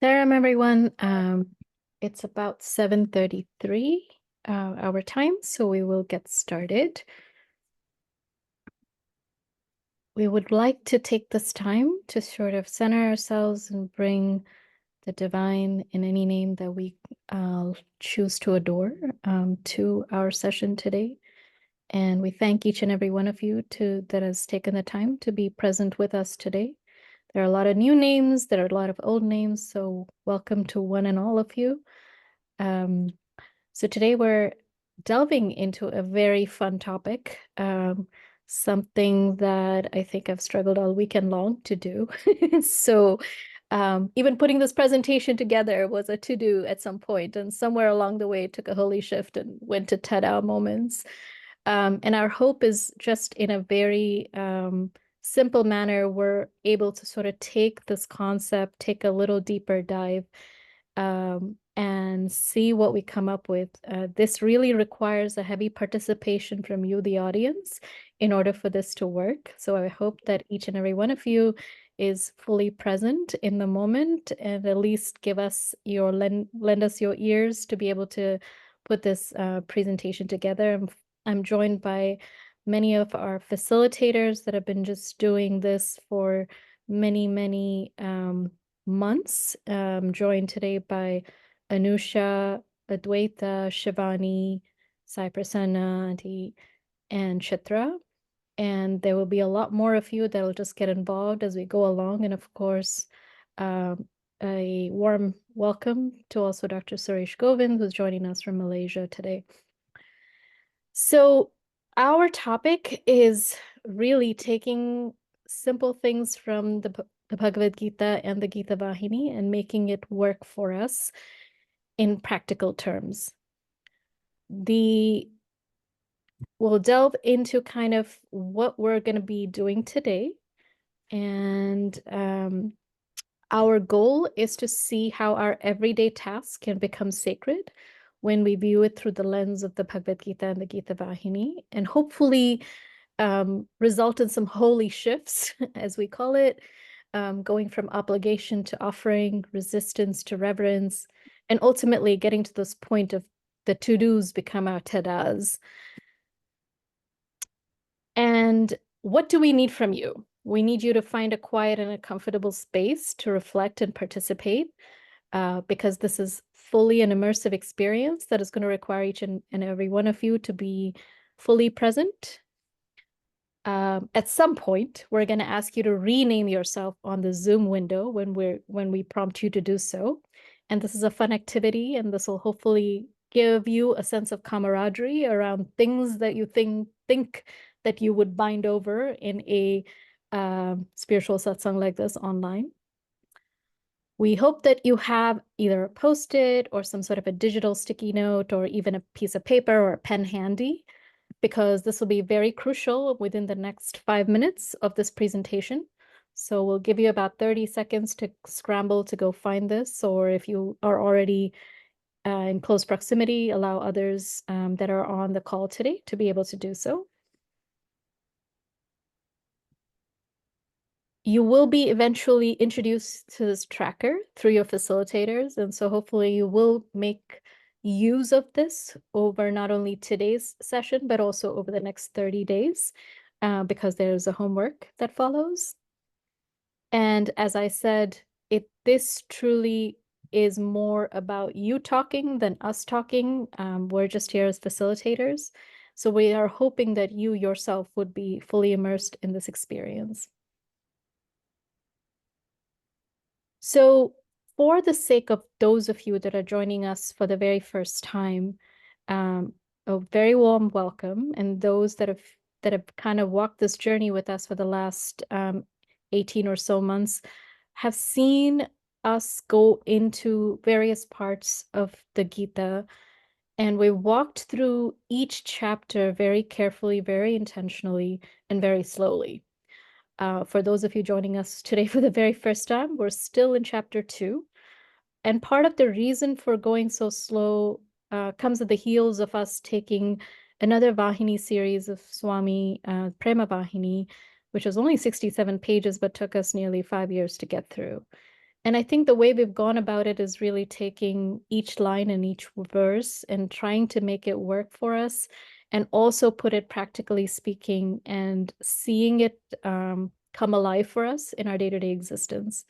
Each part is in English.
Salam, everyone. It's about 7:33 our time, so we will get started. We would like to take this time to sort of center ourselves and bring the divine in any name that we choose to adore to our session today. And we thank each and every one of you that has taken the time to be present with us today. There are a lot of new names, there are a lot of old names, so welcome to one and all of you. So today we're delving into a very fun topic, something that I think I've struggled all weekend long to do. So even putting this presentation together was a to-do at some point, and somewhere along the way it took a holy shift and went to ta-da moments. And our hope is just in a very simple manner, we're able to sort of take this concept, take a little deeper dive, and see what we come up with. This really requires a heavy participation from you, the audience, in order for this to work. So I hope that each and every one of you is fully present in the moment and at least give us your lend us your ears to be able to put this presentation together. I'm joined by many of our facilitators that have been just doing this for many months. Joined today by Anusha, Adwaita, Shivani, Sai Prasanna, and Chitra. And there will be a lot more of you that will just get involved as we go along. And of course, a warm welcome to also Dr. Suresh Govind, who's joining us from Malaysia today. So our topic is really taking simple things from the Bhagavad Gita and the Gita Vahini and making it work for us in practical terms. We'll delve into kind of what we're going to be doing today. And our goal is to see how our everyday tasks can become sacred when we view it through the lens of the Bhagavad Gita and the Gita Vahini, and hopefully result in some holy shifts, as we call it, going from obligation to offering, resistance to reverence, and ultimately getting to this point of the to-dos become our tadas. And what do we need from you? We need you to find a quiet and a comfortable space to reflect and participate, because this is fully an immersive experience that is going to require each and every one of you to be fully present. At some point, we're going to ask you to rename yourself on the Zoom window when we prompt you to do so. And this is a fun activity, and this will hopefully give you a sense of camaraderie around things that you think that you would bind over in a spiritual satsang like this online. We hope that you have either a Post-it or some sort of a digital sticky note or even a piece of paper or a pen handy, because this will be very crucial within the next 5 minutes of this presentation. So we'll give you about 30 seconds to scramble to go find this, or if you are already in close proximity, allow others that are on the call today to be able to do so. You will be eventually introduced to this tracker through your facilitators, and so hopefully you will make use of this over not only today's session, but also over the next 30 days, because there's a homework that follows. And as I said, this truly is more about you talking than us talking. We're just here as facilitators. So we are hoping that you yourself would be fully immersed in this experience. So for the sake of those of you that are joining us for the very first time, a very warm welcome. And those that have kind of walked this journey with us for the last 18 or so months have seen us go into various parts of the Gita. And we walked through each chapter very carefully, very intentionally, and very slowly. For those of you joining us today for the very first time, we're still in chapter 2. And part of the reason for going so slow comes at the heels of us taking another Vahini series of Swami Prema Vahini, which was only 67 pages, but took us nearly 5 years to get through. And I think the way we've gone about it is really taking each line and each verse and trying to make it work for us, and also put it practically speaking and seeing it come alive for us in our day-to-day existence.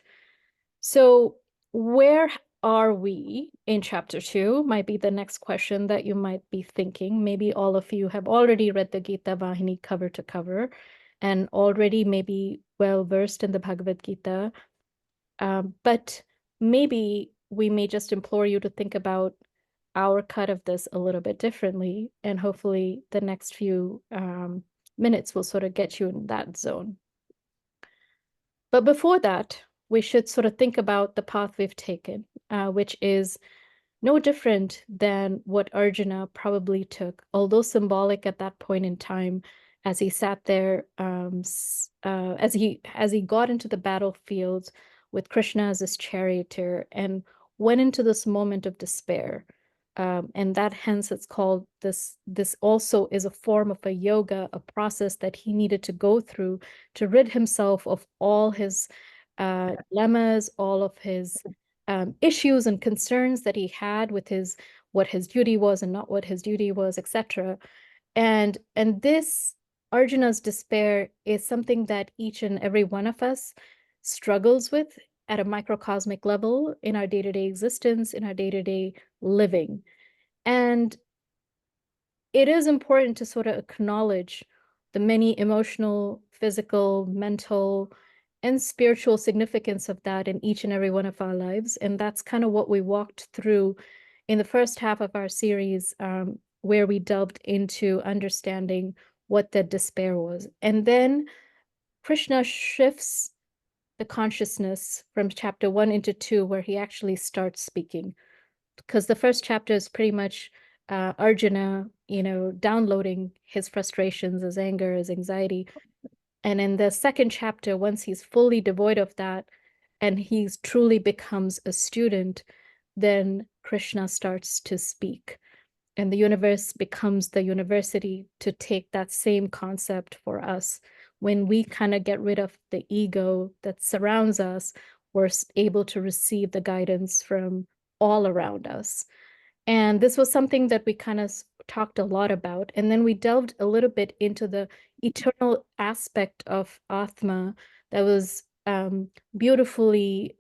So, where are we in chapter 2? Might be the next question that you might be thinking. Maybe all of you have already read the Gita Vahini cover to cover and already maybe well versed in the Bhagavad Gita. But maybe we may just implore you to think about our cut of this a little bit differently, and hopefully the next few minutes will sort of get you in that zone. But before that, we should sort of think about the path we've taken, which is no different than what Arjuna probably took, although symbolic at that point in time, as he sat there, as he got into the battlefield with Krishna as his charioteer and went into this moment of despair. And that hence it's called this also is a form of a yoga, a process that he needed to go through to rid himself of all his dilemmas, all of his issues and concerns that he had with what his duty was and not what his duty was, etc. And this Arjuna's despair is something that each and every one of us struggles with at a microcosmic level in our day-to-day existence, in our day-to-day living. And it is important to sort of acknowledge the many emotional, physical, mental, and spiritual significance of that in each and every one of our lives. And that's kind of what we walked through in the first half of our series, where we delved into understanding what that despair was. And then Krishna shifts the consciousness from chapter 1 into 2, where he actually starts speaking. Because the first chapter is pretty much Arjuna, downloading his frustrations, his anger, his anxiety. And in the second chapter, once he's fully devoid of that and he's truly becomes a student, then Krishna starts to speak. And the universe becomes the university to take that same concept for us. When we kind of get rid of the ego that surrounds us, we're able to receive the guidance from all around us. And this was something that we kind of talked a lot about. And then we delved a little bit into the eternal aspect of Atma that was beautifully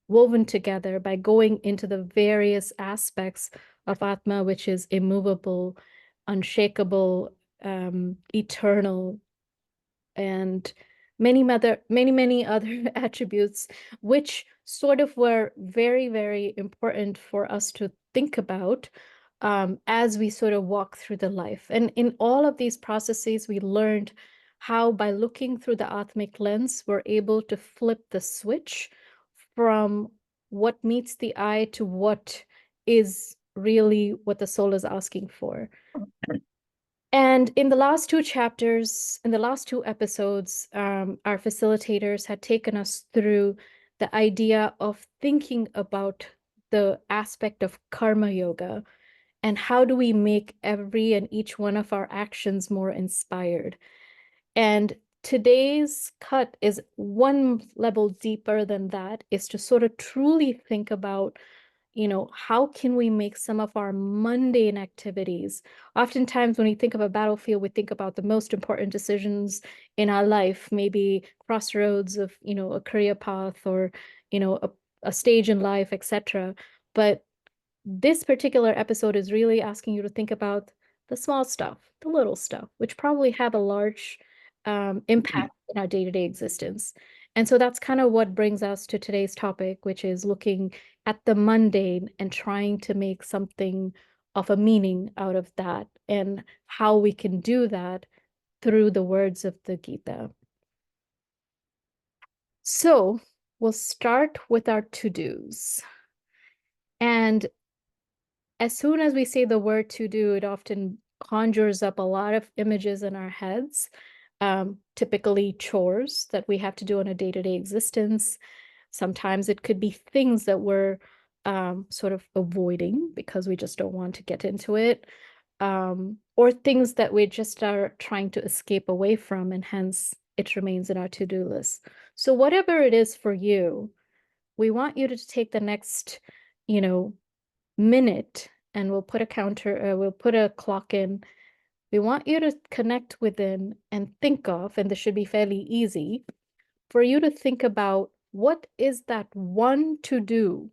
woven together by going into the various aspects of Atma, which is immovable, unshakable, eternal, and many other attributes, which sort of were very, very important for us to think about as we sort of walk through the life. And in all of these processes, we learned how by looking through the Atmic lens, we're able to flip the switch from what meets the eye to what is really what the soul is asking for. And in the last two chapters, in the last two episodes, our facilitators had taken us through the idea of thinking about the aspect of karma yoga and how do we make every and each one of our actions more inspired. And today's cut is one level deeper than that, is to sort of truly think about how can we make some of our mundane activities? Oftentimes, when we think of a battlefield, we think about the most important decisions in our life, maybe crossroads of, a career path or, a stage in life, etc. But this particular episode is really asking you to think about the small stuff, the little stuff, which probably have a large impact in our day-to-day existence. And so that's kind of what brings us to today's topic, which is looking at the mundane and trying to make something of a meaning out of that, and how we can do that through the words of the Gita. So we'll start with our to-dos. And as soon as we say the word to do, it often conjures up a lot of images in our heads, typically chores that we have to do on a day-to-day existence. Sometimes it could be things that we're sort of avoiding because we just don't want to get into it, or things that we just are trying to escape away from, and hence it remains in our to-do list. So whatever it is for you, we want you to take the next, you know, minute, and we'll put a counter, we'll put a clock in. We want you to connect within and think of, and this should be fairly easy, for you to think about what is that one to do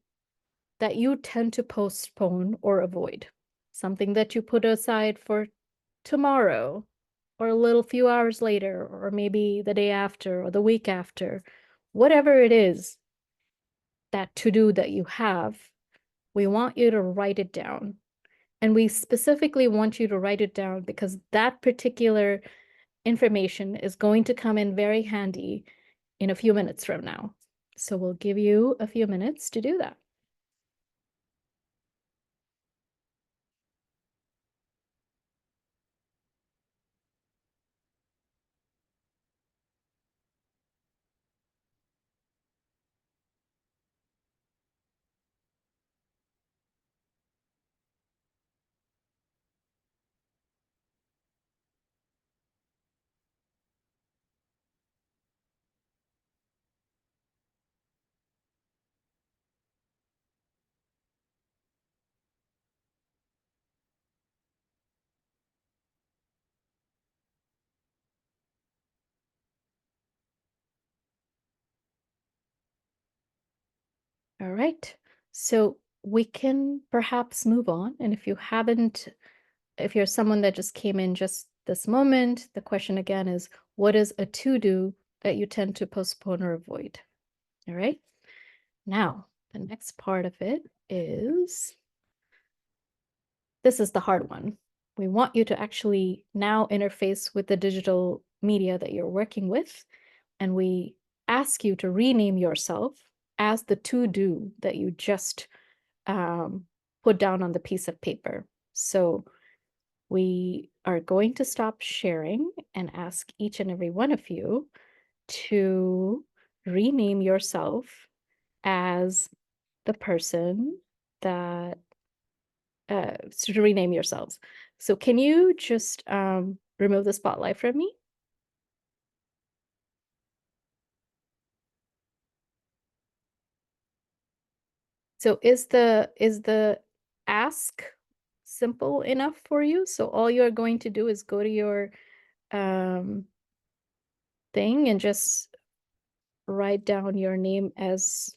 that you tend to postpone or avoid. Something that you put aside for tomorrow, or a little few hours later, or maybe the day after, or the week after. Whatever it is, that to do that you have, we want you to write it down. And we specifically want you to write it down because that particular information is going to come in very handy in a few minutes from now. So we'll give you a few minutes to do that. All right. So we can perhaps move on. And if you haven't, if you're someone that just came in just this moment, the question again is, what is a to-do that you tend to postpone or avoid? All right. Now, the next part of it is, this is the hard one. We want you to actually now interface with the digital media that you're working with, and we ask you to rename yourself as the to-do that you just put down on the piece of paper. So we are going to stop sharing and ask each and every one of you to rename yourself as the person that, to rename yourselves. So can you just remove the spotlight from me? So is the ask simple enough for you? So all you're going to do is go to your um, thing and just write down your name as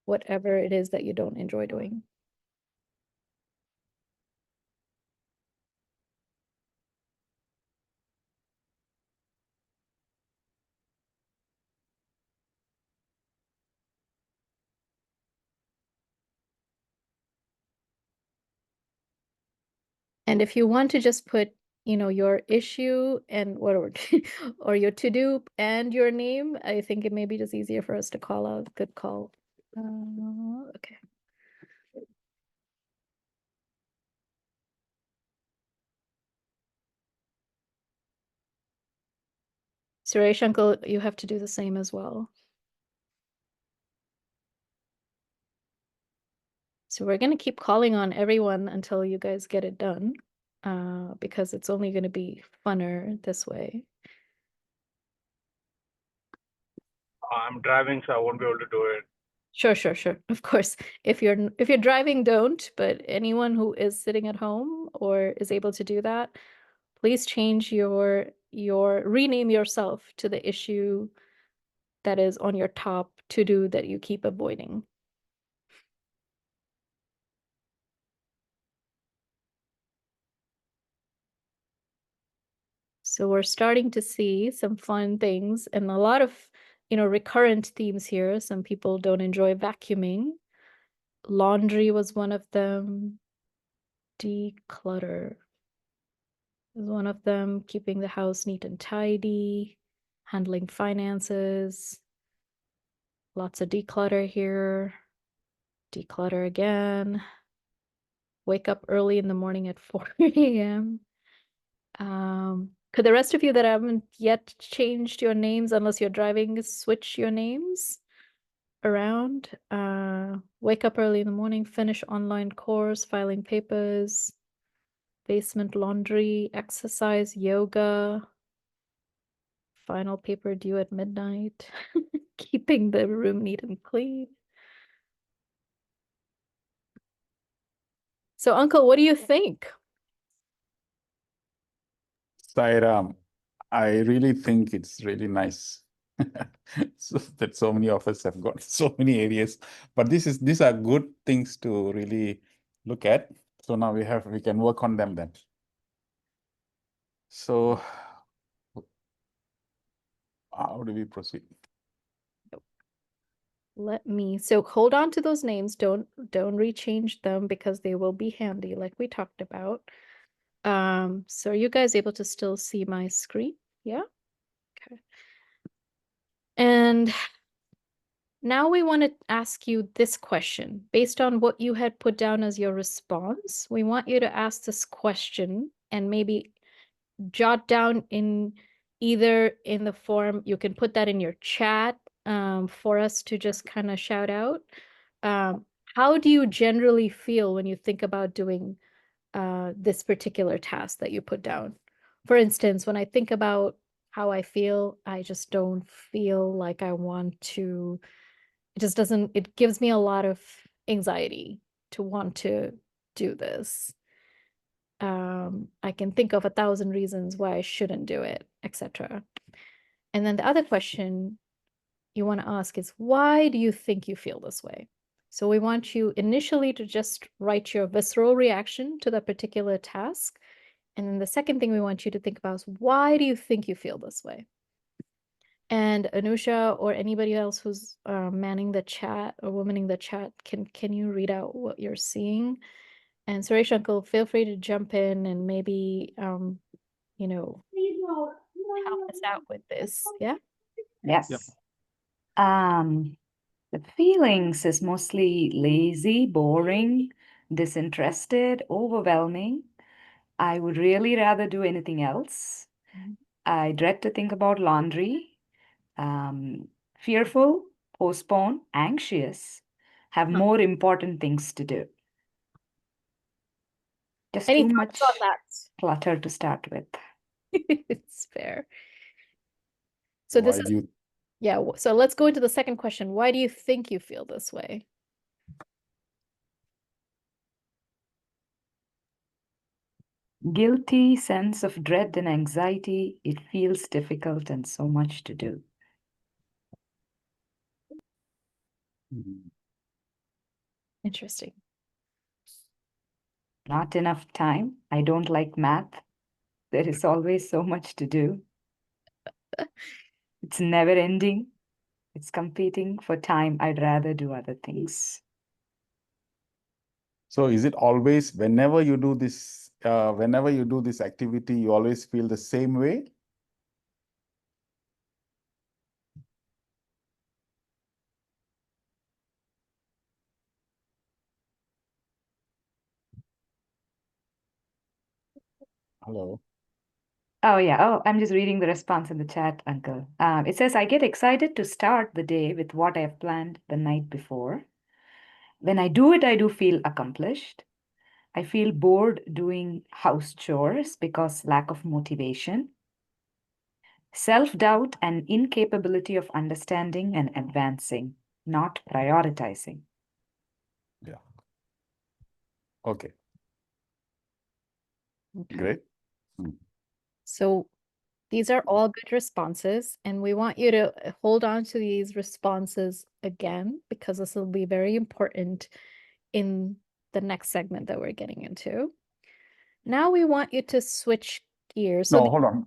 whatever it is that you don't enjoy doing. And if you want to just put, your issue and whatever, or your to-do and your name, I think it may be just easier for us to call out. Good call. Okay. Suresh uncle, you have to do the same as well. So we're going to keep calling on everyone until you guys get it done, because it's only going to be funner this way. I'm driving, so I won't be able to do it. Sure. Of course. If you're driving, don't, but anyone who is sitting at home or is able to do that, please change your rename yourself to the issue that is on your top to-do that you keep avoiding. So we're starting to see some fun things and a lot of, recurrent themes here. Some people don't enjoy vacuuming. Laundry was one of them. Declutter is one of them. Keeping the house neat and tidy. Handling finances. Lots of declutter here. Declutter again. Wake up early in the morning at 4 a.m. Could the rest of you that haven't yet changed your names, unless you're driving, switch your names around? Wake up early in the morning, finish online course, filing papers, basement laundry, exercise, yoga, final paper due at midnight, keeping the room neat and clean. So, Uncle, what do you think? Sairam, I really think it's really nice so that so many of us have got so many areas. But these are good things to really look at. So now we can work on them then. So how do we proceed? So hold on to those names. Don't rechange them because they will be handy, like we talked about. So are you guys able to still see my screen? Yeah? Okay. And now we want to ask you this question. Based on what you had put down as your response, we want you to ask this question and maybe jot down in either in the form, you can put that in your chat for us to just kind of shout out. How do you generally feel when you think about doing this particular task that you put down? For instance, when I think about how I feel, I just don't feel like I want to, it just doesn't, it gives me a lot of anxiety to want to do this. I can think of 1,000 reasons why I shouldn't do it, etc. And then the other question you want to ask is, why do you think you feel this way? So we want you initially to just write your visceral reaction to that particular task. And then the second thing we want you to think about is, why do you think you feel this way? And Anusha or anybody else who's manning the chat or womaning the chat, can you read out what you're seeing? And Suresh Uncle, feel free to jump in and maybe, you know, help us out with this. Yeah? Yes. Yep. The feelings is mostly lazy, boring, disinterested, overwhelming. I would really rather do anything else. I dread to think about laundry. Fearful, postpone, anxious, have more important things to do. Just Any too thoughts much on that? clutter to start with. It's fair. So this Why is, do you yeah, so let's go into the second question. Why do you think you feel this way? Guilty, sense of dread and anxiety. It feels difficult and so much to do. Interesting. Not enough time. I don't like math. There is always so much to do. It's never ending. It's competing for time. I'd rather do other things. So is it always whenever you do this activity, you always feel the same way? Hello. Oh, yeah. Oh, I'm just reading the response in the chat, Uncle. It says, I get excited to start the day with what I have planned the night before. When I do it, I do feel accomplished. I feel bored doing house chores because lack of motivation. Self-doubt and incapability of understanding and advancing, not prioritizing. Yeah. Okay. Okay. Great. So these are all good responses, and we want you to hold on to these responses again, because this will be very important in the next segment that we're getting into. Now we want you to switch gears. So No, hold on.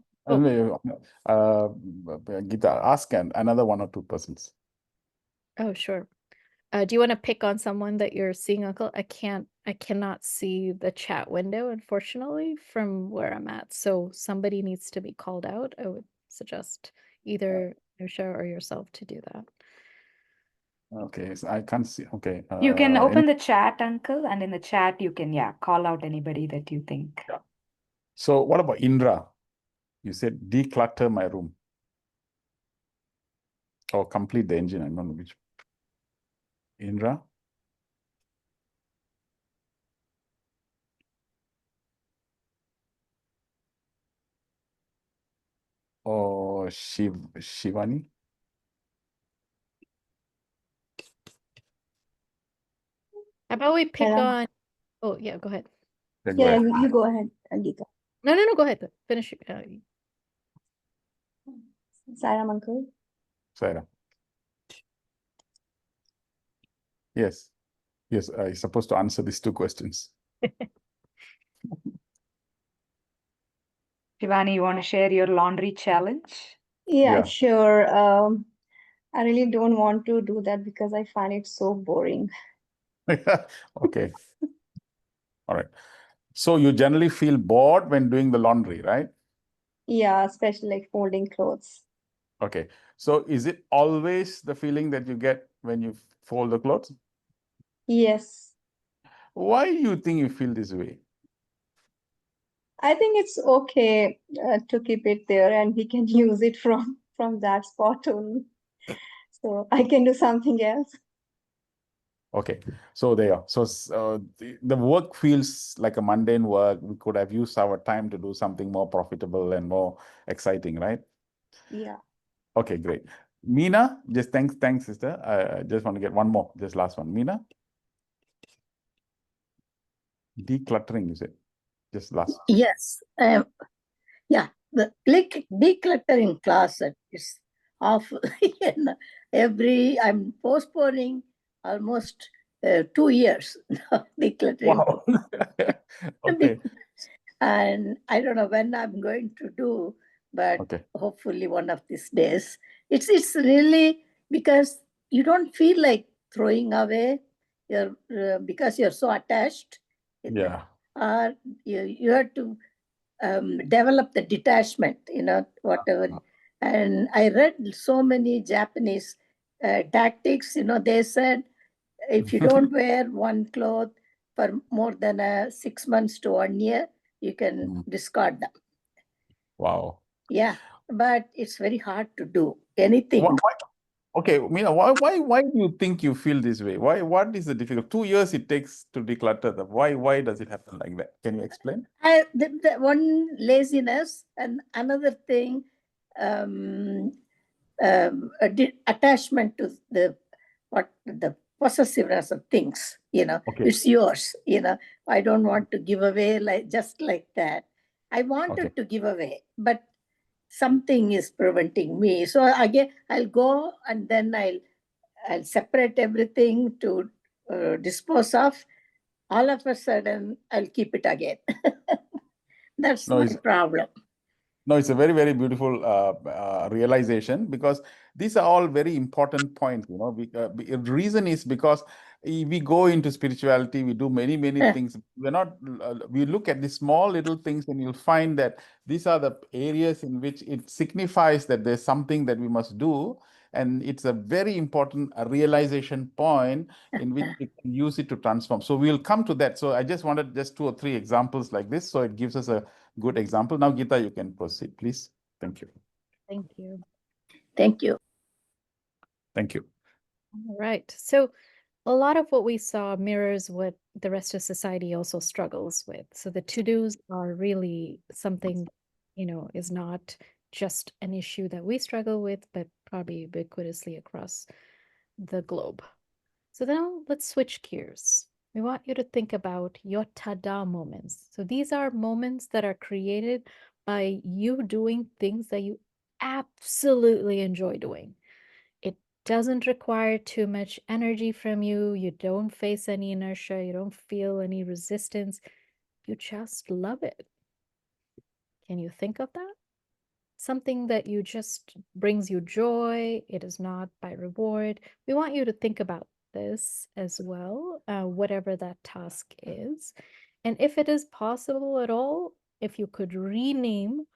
Gita, ask another one or two persons. oh, sure. Do you want to pick on someone that you're seeing, Uncle? I cannot see the chat window, unfortunately, from where I'm at. So somebody needs to be called out. I would suggest either Nusha or yourself to do that. Okay, so I can't see. Okay. You can open the chat, Uncle, and in the chat, you can, call out anybody that you think. Yeah. So what about Indra? You said declutter my room or complete the engine. I don't know which. Indra? Or Shivani? How about we pick Hello. on Oh, yeah, go ahead. Then go Yeah, ahead. you go ahead, Geeta. No, go ahead. Finish. Sairam uncle. Sarah. Yes. Yes, I'm supposed to answer these two questions. Shivani, you want to share your laundry challenge? Yeah, Yeah. sure. I really don't want to do that because I find it so boring. Okay. All right. So you generally feel bored when doing the laundry, right? Yeah, especially like folding clothes. Okay. So is it always the feeling that you get when you fold the clothes? Yes, Why do you think you feel this way? I think it's okay to keep it there, and we can use it from that spot only. So I can do something else. Okay. So there. So the work feels like a mundane work. We could have used our time to do something more profitable and more exciting, right? Yeah. Okay, great. Meena, just thanks, sister. I just want to get one more, just last one. Meena, decluttering, you said, just last. Yes. Yeah. The decluttering class is awful. I'm postponing almost 2 years decluttering. Wow. Okay. And I don't know when I'm going to do, but Okay. hopefully one of these days. It's really because you don't feel like throwing away your because you're so attached. Yeah. Or you have to develop the detachment, whatever. And I read so many Japanese tactics. They said if you don't wear one cloth for more than 6 months to 1 year, you can discard them. Wow. Yeah, but it's very hard to do anything. Okay, Meena, why do you think you feel this way? What is the difficult? 2 years it takes to declutter them. Why does it happen like that? Can you explain? The one, laziness, and another thing, attachment to the possessiveness of things. Okay. It's yours. I don't want to give away just like that. I wanted to give away, but something is preventing me. So again, I'll go and then I'll separate everything to dispose of. All of a sudden, I'll keep it again. That's No, my problem. No, it's a very, very beautiful realization, because these are all very important points. The reason is because we go into spirituality, we do many, many things. We look at the small little things, and you'll find that these are the areas in which it signifies that there's something that we must do. And it's a very important realization point in which we can use it to transform. So we'll come to that. So I just wanted just 2 or 3 examples like this. So it gives us a good example. Now, Geeta, you can proceed, please. Thank you. Thank you. Thank you. Thank you. All right. So a lot of what we saw mirrors what the rest of society also struggles with. So the to-dos are really something, is not just an issue that we struggle with, but probably ubiquitously across the globe. So now let's switch gears. We want you to think about your ta-da moments. So these are moments that are created by you doing things that you absolutely enjoy doing. It doesn't require too much energy from you. You don't face any inertia. You don't feel any resistance. You just love it. Can you think of that? Something that you just brings you joy. It is not by reward. We want you to think about this as well, whatever that task is. And if it is possible at all, if you could rename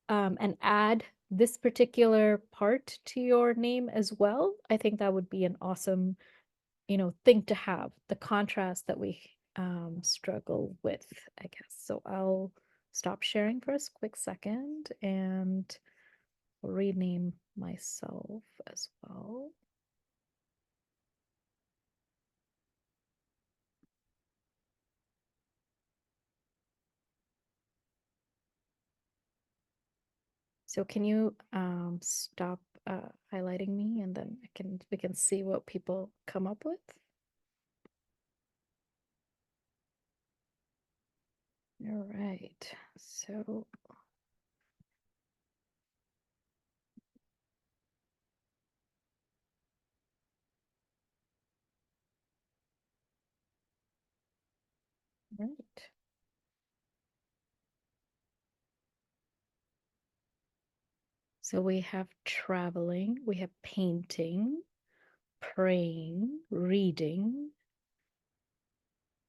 and add this particular part to your name as well, I think that would be an awesome, thing to have, the contrast that we struggle with, I guess. So I'll stop sharing for a quick second and rename myself as well. So can you stop highlighting me, and then we can see what people come up with? All right. So right. So we have traveling, we have painting, praying, reading,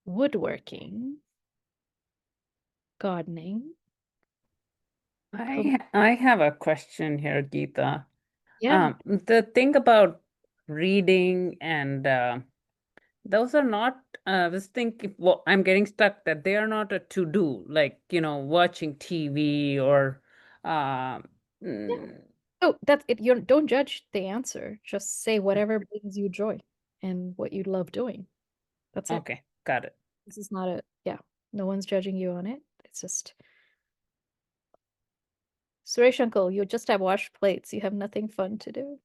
woodworking, gardening. I have a question here, Geeta. Yeah. The thing about reading and those are not, I was thinking, well, I'm getting stuck that they are not a to-do, like, watching TV or Oh, that's it. You don't judge the answer. Just say whatever brings you joy and what you love doing. That's it. okay, got it. This is not no one's judging you on it. It's just Suresh uncle, you just have washed plates. You have nothing fun to do.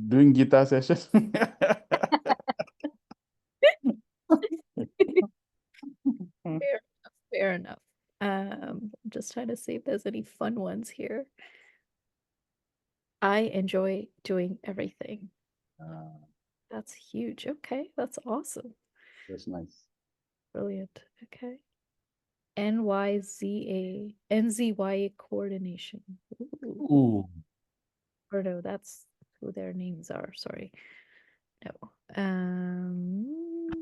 Doing guitar session. Fair enough. I'm just trying to see if there's any fun ones here. I enjoy doing everything. That's huge. Okay, that's awesome. That's nice. Brilliant. Okay. NZYA coordination. Ooh. Ooh. Or no, that's who their names are. Sorry. No.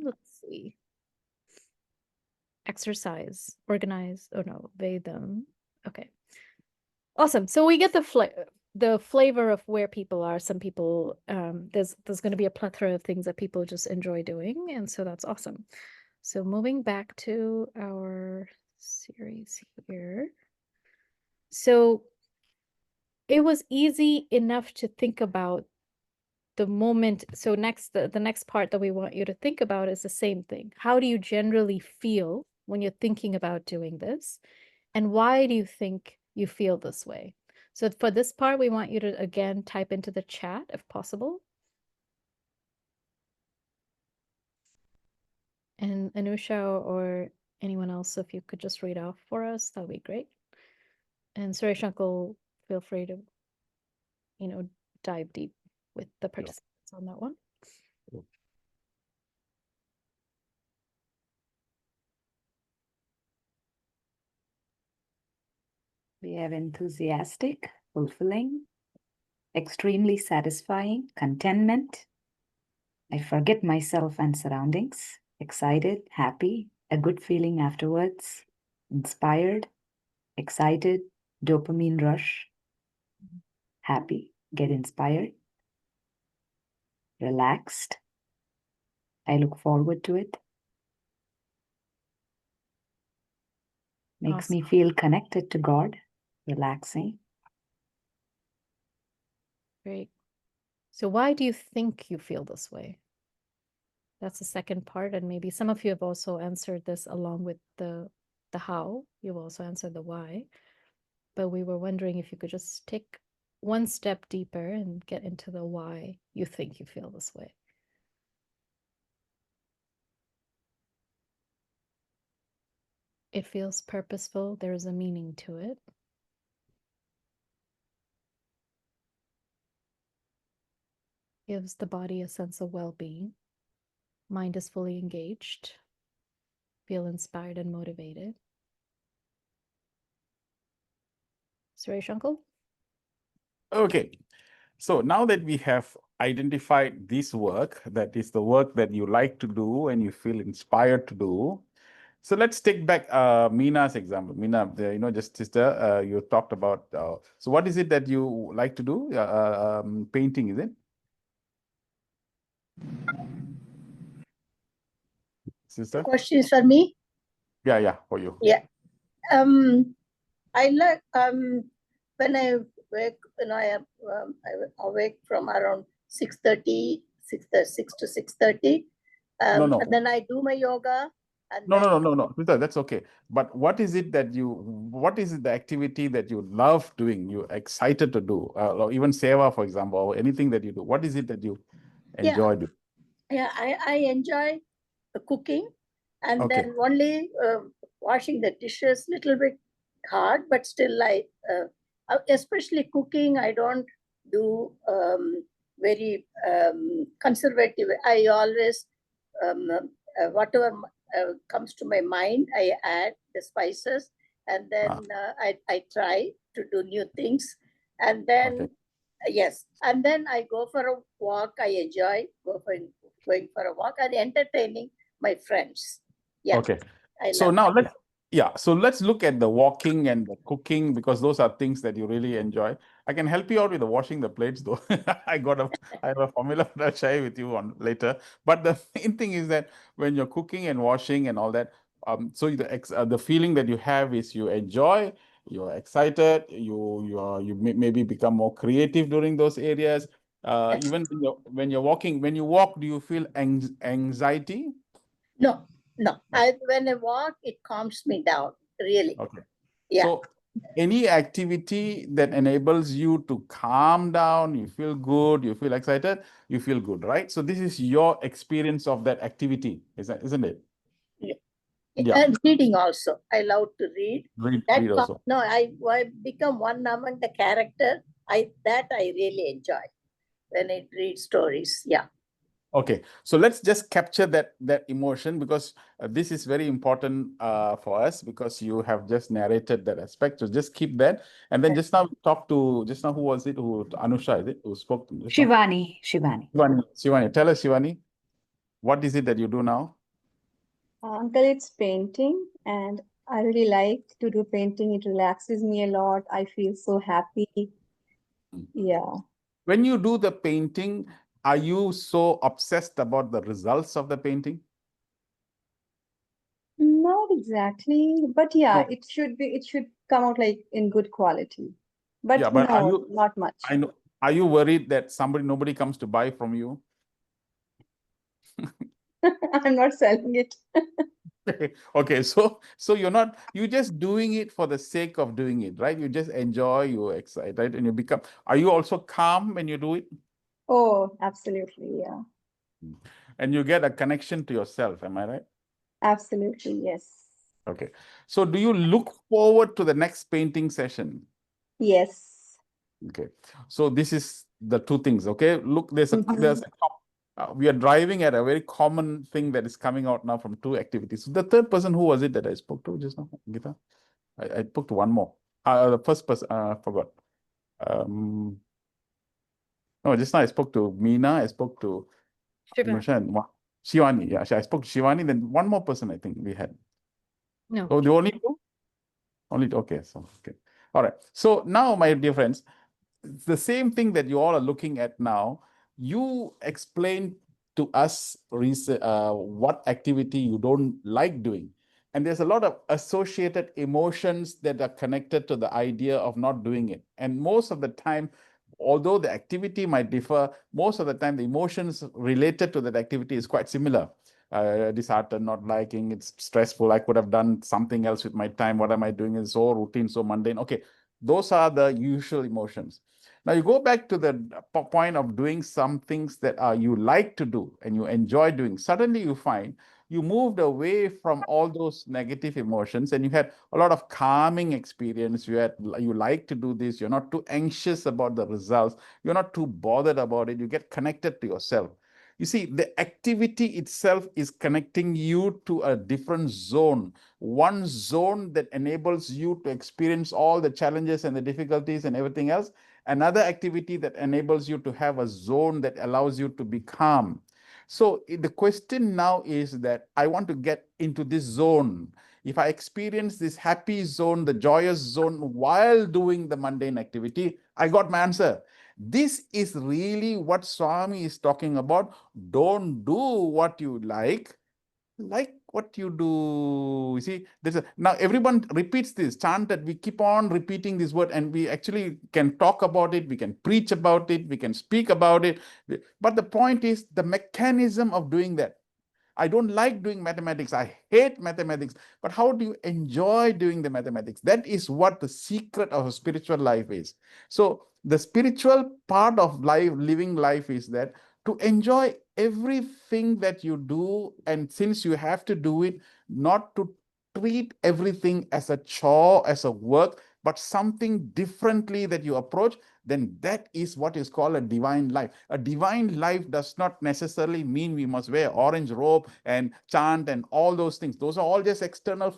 Let's see. Exercise, organize. Oh no, obey them. Okay. Awesome. So we get the flavor of where people are. Some people, there's going to be a plethora of things that people just enjoy doing, and so that's awesome. So moving back to our series here. So it was easy enough to think about the moment. So next, the next part that we want you to think about is the same thing. How do you generally feel when you're thinking about doing this? And why do you think you feel this way? So for this part, we want you to, again, type into the chat if possible. And Anusha or anyone else, if you could just read off for us, that would be great. And Suresh uncle, feel free to, dive deep with the participants on that one. We have enthusiastic, fulfilling, extremely satisfying, contentment. I forget myself and surroundings, excited, happy, a good feeling afterwards, inspired, excited, dopamine rush, happy, get inspired, relaxed. I look forward to it. Makes me feel connected to God, relaxing. Great. So why do you think you feel this way? That's the second part, and maybe some of you have also answered this along with the how. You've also answered the why. But we were wondering if you could just take one step deeper and get into the why you think you feel this way. It feels purposeful. There is a meaning to it. Gives the body a sense of well-being. Mind is fully engaged. Feel inspired and motivated. Suresh uncle? Okay. So now that we have identified this work, that is the work that you like to do and you feel inspired to do. So let's take back Meena's example. Meena, just sister, you talked about, so what is it that you like to do? Painting, is it? Sister? The question is for me? Yeah, for you. Yeah. I like when I wake, I awake from around 6:30, 6 to 6:30. No. And then I do my yoga. And No. Rita, that's okay. But what is it the activity that you love doing, you're excited to do? Or even Seva, for example, or anything that you do. What is it that you enjoy doing? Yeah, I enjoy cooking, and Okay. then only washing the dishes, little bit hard, but still especially cooking, I don't do very conservative. I always, whatever comes to my mind, I add the spices, and then I try to do new things. And then, yes, and then I go for a walk. I enjoy going for a walk and entertaining my friends. Yeah. Okay. I So love now that. so let's look at the walking and the cooking, because those are things that you really enjoy. I can help you out with the washing the plates though. I have a formula that I'll share with you on later. But the main thing is that when you're cooking and washing and all that, so the feeling that you have is you enjoy, you're excited, you maybe become more creative during those areas. Even when you're walking, when you walk, do you feel anxiety? No. No. When I walk, it calms me down, really. Okay. Yeah. So any activity that enables you to calm down, you feel good, you feel excited, you feel good, right? So this is your experience of that activity, isn't it? Yeah. And reading also. I love to read. Read also. No, I become one among the character. I really enjoy when I read stories. Yeah. Okay, so let's just capture that emotion, because this is very important for us, because you have just narrated that aspect. So just keep that, and then just now who was it? Anusha, is it, who spoke to just now? Shivani. Shivani, tell us, Shivani, what is it that you do now? Uncle, it's painting, and I really like to do painting. It relaxes me a lot. I feel so happy. Yeah. When you do the painting, are you so obsessed about the results of the painting? Not exactly, but yeah, No. it should come out like in good quality. But Yeah, but no, not much. I know, are you worried that nobody comes to buy from you? I'm not selling it. Okay, so you're just doing it for the sake of doing it, right? You just enjoy, you're excited, and are you also calm when you do it? Oh, absolutely. Yeah. And you get a connection to yourself, am I right? Absolutely. Yes. Okay. So do you look forward to the next painting session? Yes. Okay. So this is the two things, okay? Look, Mhm. we are driving at a very common thing that is coming out now from two activities. So the third person, who was it that I spoke to just now, Gita? I spoke to one more. The first person, forgot. No, just now I spoke to Meena, I spoke to Anusha, and Shivani. Yeah, I spoke to Shivani, then one more person I think we had. No. Oh, the only two? Only two. Okay, so okay. All right. So now, my dear friends, the same thing that you all are looking at now, you explain to us what activity you don't like doing. And there's a lot of associated emotions that are connected to the idea of not doing it. And most of the time, although the activity might differ, most of the time the emotions related to that activity is quite similar. Disheartened, not liking, it's stressful, I could have done something else with my time, what am I doing, is so routine, so mundane. Okay, those are the usual emotions. Now you go back to the point of doing some things that you like to do and you enjoy doing. Suddenly you find you moved away from all those negative emotions and you had a lot of calming experience. You like to do this. You're not too anxious about the results. You're not too bothered about it. You get connected to yourself. You see, the activity itself is connecting you to a different zone, one zone that enables you to experience all the challenges and the difficulties and everything else. Another activity that enables you to have a zone that allows you to be calm. So the question now is that I want to get into this zone. If I experience this happy zone, the joyous zone while doing the mundane activity, I got my answer. This is really what Swami is talking about. Don't do what you like what you do. You see, now everyone repeats this chant that we keep on repeating this word, and we actually can talk about it, we can preach about it, we can speak about it. But the point is the mechanism of doing that. I don't like doing mathematics. I hate mathematics. But how do you enjoy doing the mathematics? That is what the secret of a spiritual life is. So the spiritual part of life, living life, is that to enjoy everything that you do. And since you have to do it, not to treat everything as a chore, as a work, but something differently that you approach, then that is what is called a divine life. A divine life does not necessarily mean we must wear orange robe and chant and all those things. Those are all just external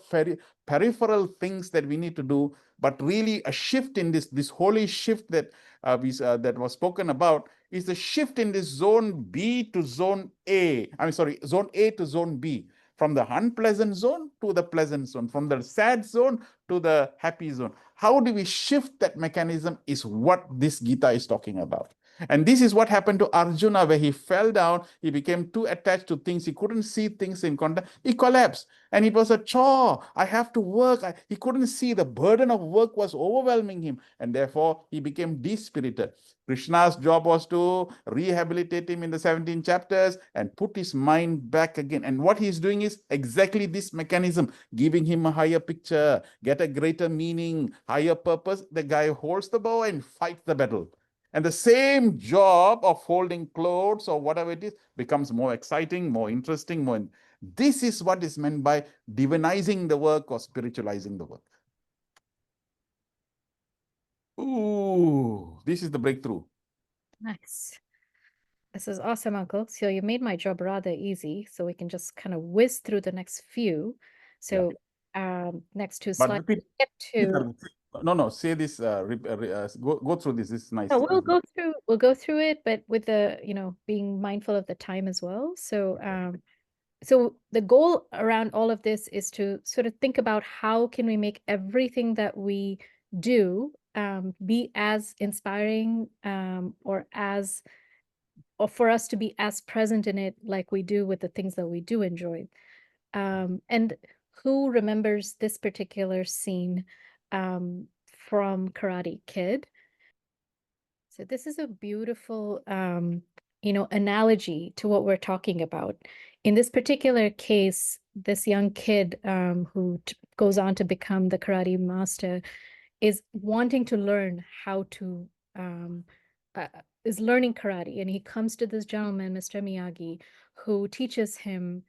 peripheral things that we need to do. But really a shift in this holy shift that that was spoken about is the shift in this zone B to zone A. I'm sorry, zone A to zone B. From the unpleasant zone to the pleasant zone, from the sad zone to the happy zone. How do we shift that mechanism is what this Gita is talking about. And this is what happened to Arjuna, where he fell down, he became too attached to things, he couldn't see things in context, he collapsed. And it was a chore, I have to work. He couldn't see, the burden of work was overwhelming him, and therefore he became dispirited. Krishna's job was to rehabilitate him in the 17 chapters and put his mind back again. And what he's doing is exactly this mechanism, giving him a higher picture, get a greater meaning, higher purpose. The guy holds the bow and fights the battle. And the same job of holding clothes or whatever it is becomes more exciting, more interesting, more. This is what is meant by divinizing the work or spiritualizing the work. Ooh, this is the breakthrough. Nice. This is awesome, Uncle. So you made my job rather easy, so we can just kind of whiz through the next few. So next two But slides, repeat. get to. No. Say this. Go through this. This is nice. No, we'll go through it, but with the, being mindful of the time as well. So so the goal around all of this is to sort of think about how can we make everything that we do be as inspiring or for us to be as present in it like we do with the things that we do enjoy. And who remembers this particular scene from Karate Kid? So this is a beautiful, analogy to what we're talking about. In this particular case, this young kid who goes on to become the karate master is wanting to learn how to, is learning karate. And he comes to this gentleman, Mr. Miyagi, who teaches him,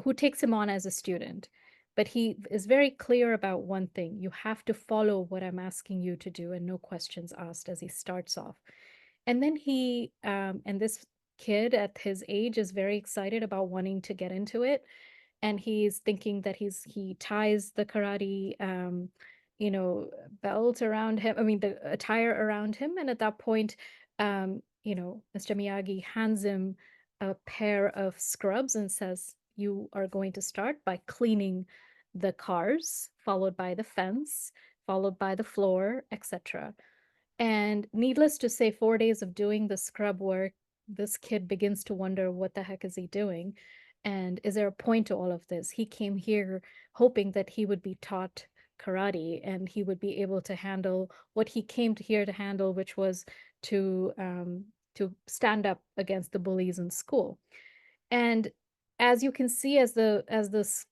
who takes him on as a student. But he is very clear about one thing. You have to follow what I'm asking you to do and no questions asked as he starts off. And then and this kid at his age is very excited about wanting to get into it. And he's thinking that he ties the karate, belt around him. I mean, the attire around him. And at that point, Mr. Miyagi hands him a pair of scrubs and says, you are going to start by cleaning the cars, followed by the fence, followed by the floor, etc. And needless to say, 4 days of doing the scrub work, this kid begins to wonder, what the heck is he doing? And is there a point to all of this? He came here hoping that he would be taught karate and he would be able to handle what he came here to handle, which was to stand up against the bullies in school. And as you can see, as this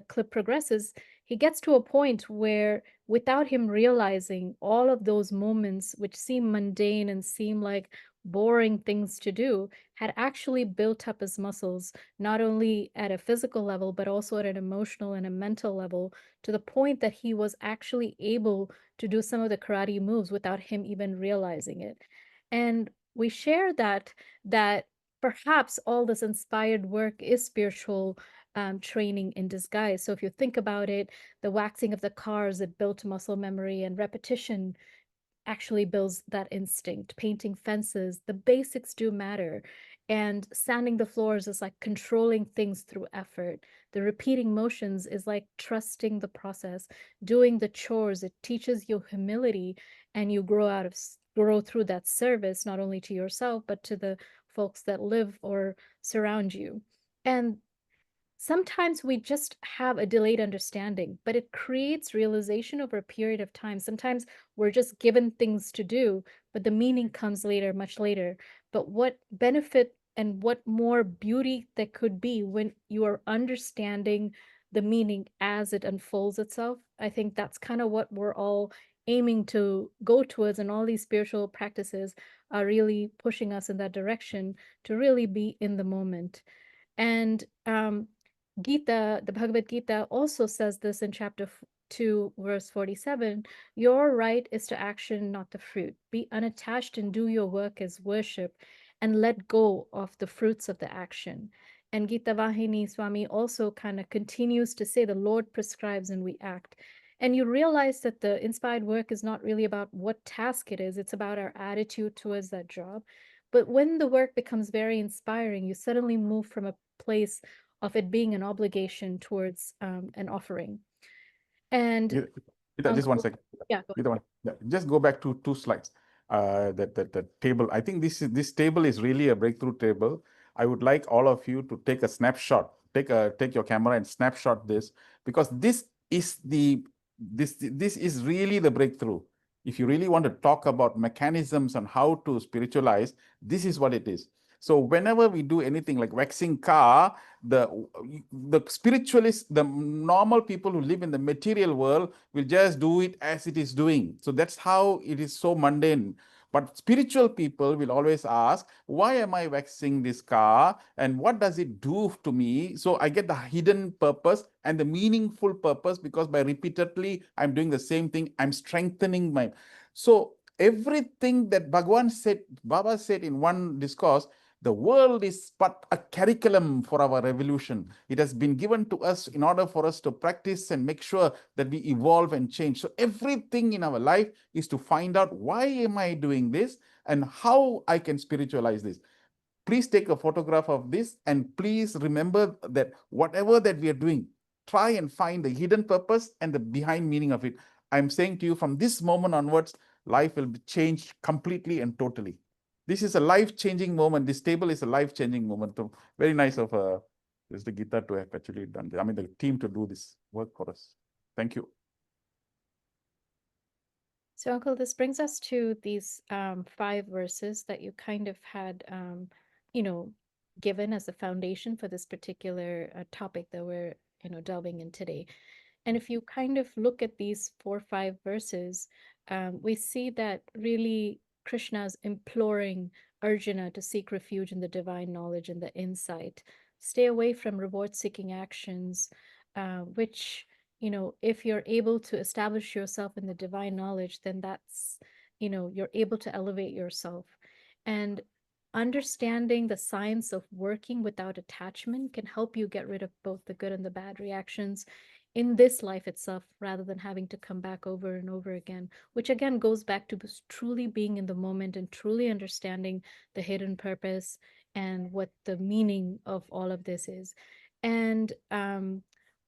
clip progresses, he gets to a point where, without him realizing, all of those moments which seem mundane and seem like boring things to do had actually built up his muscles, not only at a physical level, but also at an emotional and a mental level, to the point that he was actually able to do some of the karate moves without him even realizing it. And we share that perhaps all this inspired work is spiritual training in disguise. So if you think about it, the waxing of the cars, it built muscle memory, and repetition actually builds that instinct. Painting fences, the basics do matter. And sanding the floors is like controlling things through effort. The repeating motions is like trusting the process. Doing the chores, it teaches you humility, and you grow through that service, not only to yourself, but to the folks that live or surround you. And sometimes we just have a delayed understanding, but it creates realization over a period of time. Sometimes we're just given things to do, but the meaning comes later, much later. But what benefit and what more beauty there could be when you are understanding the meaning as it unfolds itself. I think that's kind of what we're all aiming to go towards, and all these spiritual practices are really pushing us in that direction to really be in the moment. And Gita, the Bhagavad Gita, also says this in chapter 2, verse 47. Your right is to action, not the fruit. Be unattached and do your work as worship, and let go of the fruits of the action. And Gita Vahini Swami also kind of continues to say the Lord prescribes and we act. And you realize that the inspired work is not really about what task it is, it's about our attitude towards that job. But when the work becomes very inspiring, you suddenly move from a place of it being an obligation towards an offering. And Gita, just one second. yeah, go Yeah, just go back to 2 slides. That table. I think this table is really a breakthrough table. I would like all of you to take a snapshot. Take your camera and snapshot this, because this is really the breakthrough. If you really want to talk about mechanisms on how to spiritualize, this is what it is. So whenever we do anything like waxing car, the spiritualists, the normal people who live in the material world will just do it as it is doing. So that's how it is so mundane. But spiritual people will always ask, why am I waxing this car? And what does it do to me? So I get the hidden purpose and the meaningful purpose, because by repeatedly, I'm doing the same thing. I'm strengthening my... So everything that Baba said in one discourse, the world is but a curriculum for our revolution. It has been given to us in order for us to practice and make sure that we evolve and change. So everything in our life is to find out, why am I doing this and how I can spiritualize this. Please take a photograph of this, and please remember that whatever that we are doing, try and find the hidden purpose and the behind meaning of it. I'm saying to you, from this moment onwards, life will be changed completely and totally. This is a life-changing moment. This table is a life-changing moment. So very nice of Mr. Gita to have actually done this. I mean, the team to do this work for us. Thank you. So, Uncle, this brings us to these 5 verses that you kind of had, given as a foundation for this particular topic that we're, delving in today. And if you kind of look at these 4 or 5 verses, we see that really Krishna is imploring Arjuna to seek refuge in the divine knowledge and the insight. Stay away from reward-seeking actions, which, if you're able to establish yourself in the divine knowledge, then that's, you're able to elevate yourself. And understanding the science of working without attachment can help you get rid of both the good and the bad reactions in this life itself, rather than having to come back over and over again, which again goes back to truly being in the moment and truly understanding the hidden purpose and what the meaning of all of this is. And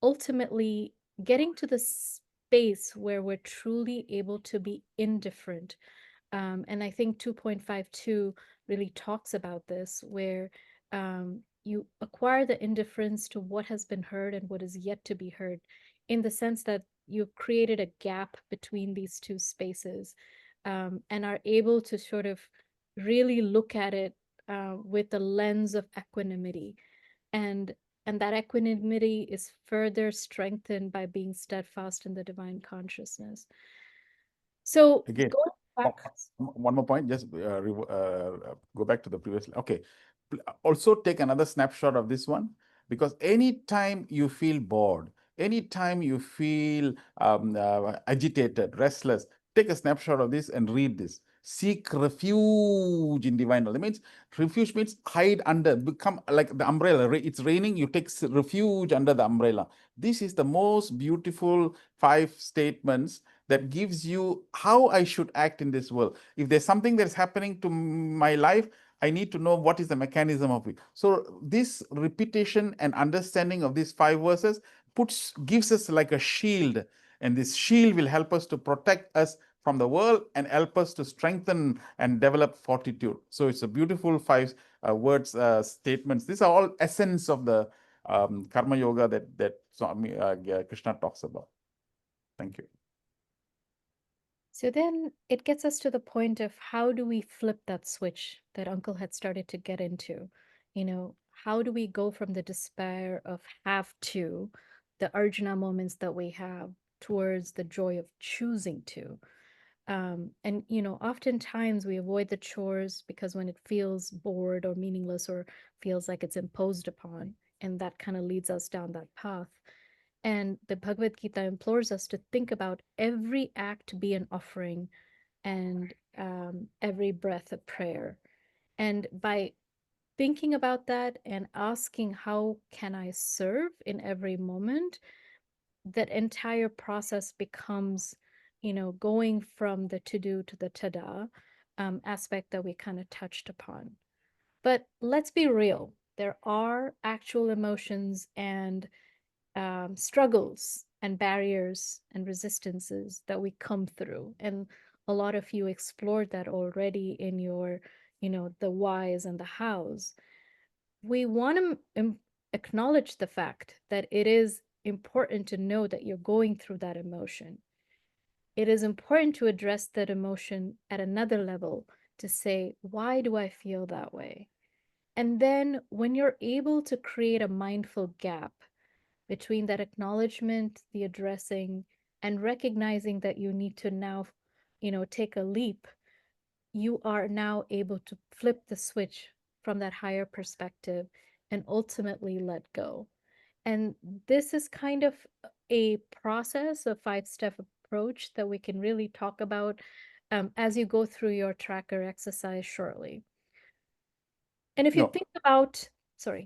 ultimately getting to the space where we're truly able to be indifferent. And I think 2.52 really talks about this, where you acquire the indifference to what has been heard and what is yet to be heard, in the sense that you've created a gap between these 2 spaces, and are able to sort of really look at it with the lens of equanimity. And that equanimity is further strengthened by being steadfast in the divine consciousness. So Again, going back, one more point, just go back to the previous. Okay. Also take another snapshot of this one, because anytime you feel bored, anytime you feel agitated, restless, take a snapshot of this and read this. Seek refuge in divine knowledge. It means refuge means hide under, become like the umbrella. It's raining, you take refuge under the umbrella. This is the most beautiful 5 statements that gives you how I should act in this world. If there's something that's happening to my life, I need to know what is the mechanism of it. So this repetition and understanding of these 5 verses gives us like a shield, and this shield will help us to protect us from the world and help us to strengthen and develop fortitude. So it's a beautiful 5 words, statements. These are all essence of the karma yoga that Swami Krishna talks about. Thank you. so then it gets us to the point of how do we flip that switch that Uncle had started to get into? How do we go from the despair of have to, the Arjuna moments that we have, towards the joy of choosing to? And, oftentimes we avoid the chores because when it feels bored or meaningless or feels like it's imposed upon, and that kind of leads us down that path. And the Bhagavad Gita implores us to think about every act to be an offering and every breath a prayer. And by thinking about that and asking, how can I serve in every moment, that entire process becomes, going from the to-do to the tada aspect that we kind of touched upon. But let's be real. There are actual emotions and struggles and barriers and resistances that we come through. And a lot of you explored that already in your, the whys and the hows. We want to acknowledge the fact that it is important to know that you're going through that emotion. It is important to address that emotion at another level to say, why do I feel that way? And then when you're able to create a mindful gap between that acknowledgement, the addressing, and recognizing that you need to now, take a leap, you are now able to flip the switch from that higher perspective and ultimately let go. And this is kind of a process, a 5-step approach that we can really talk about as you go through your tracker exercise shortly. And if you No, think about, sorry.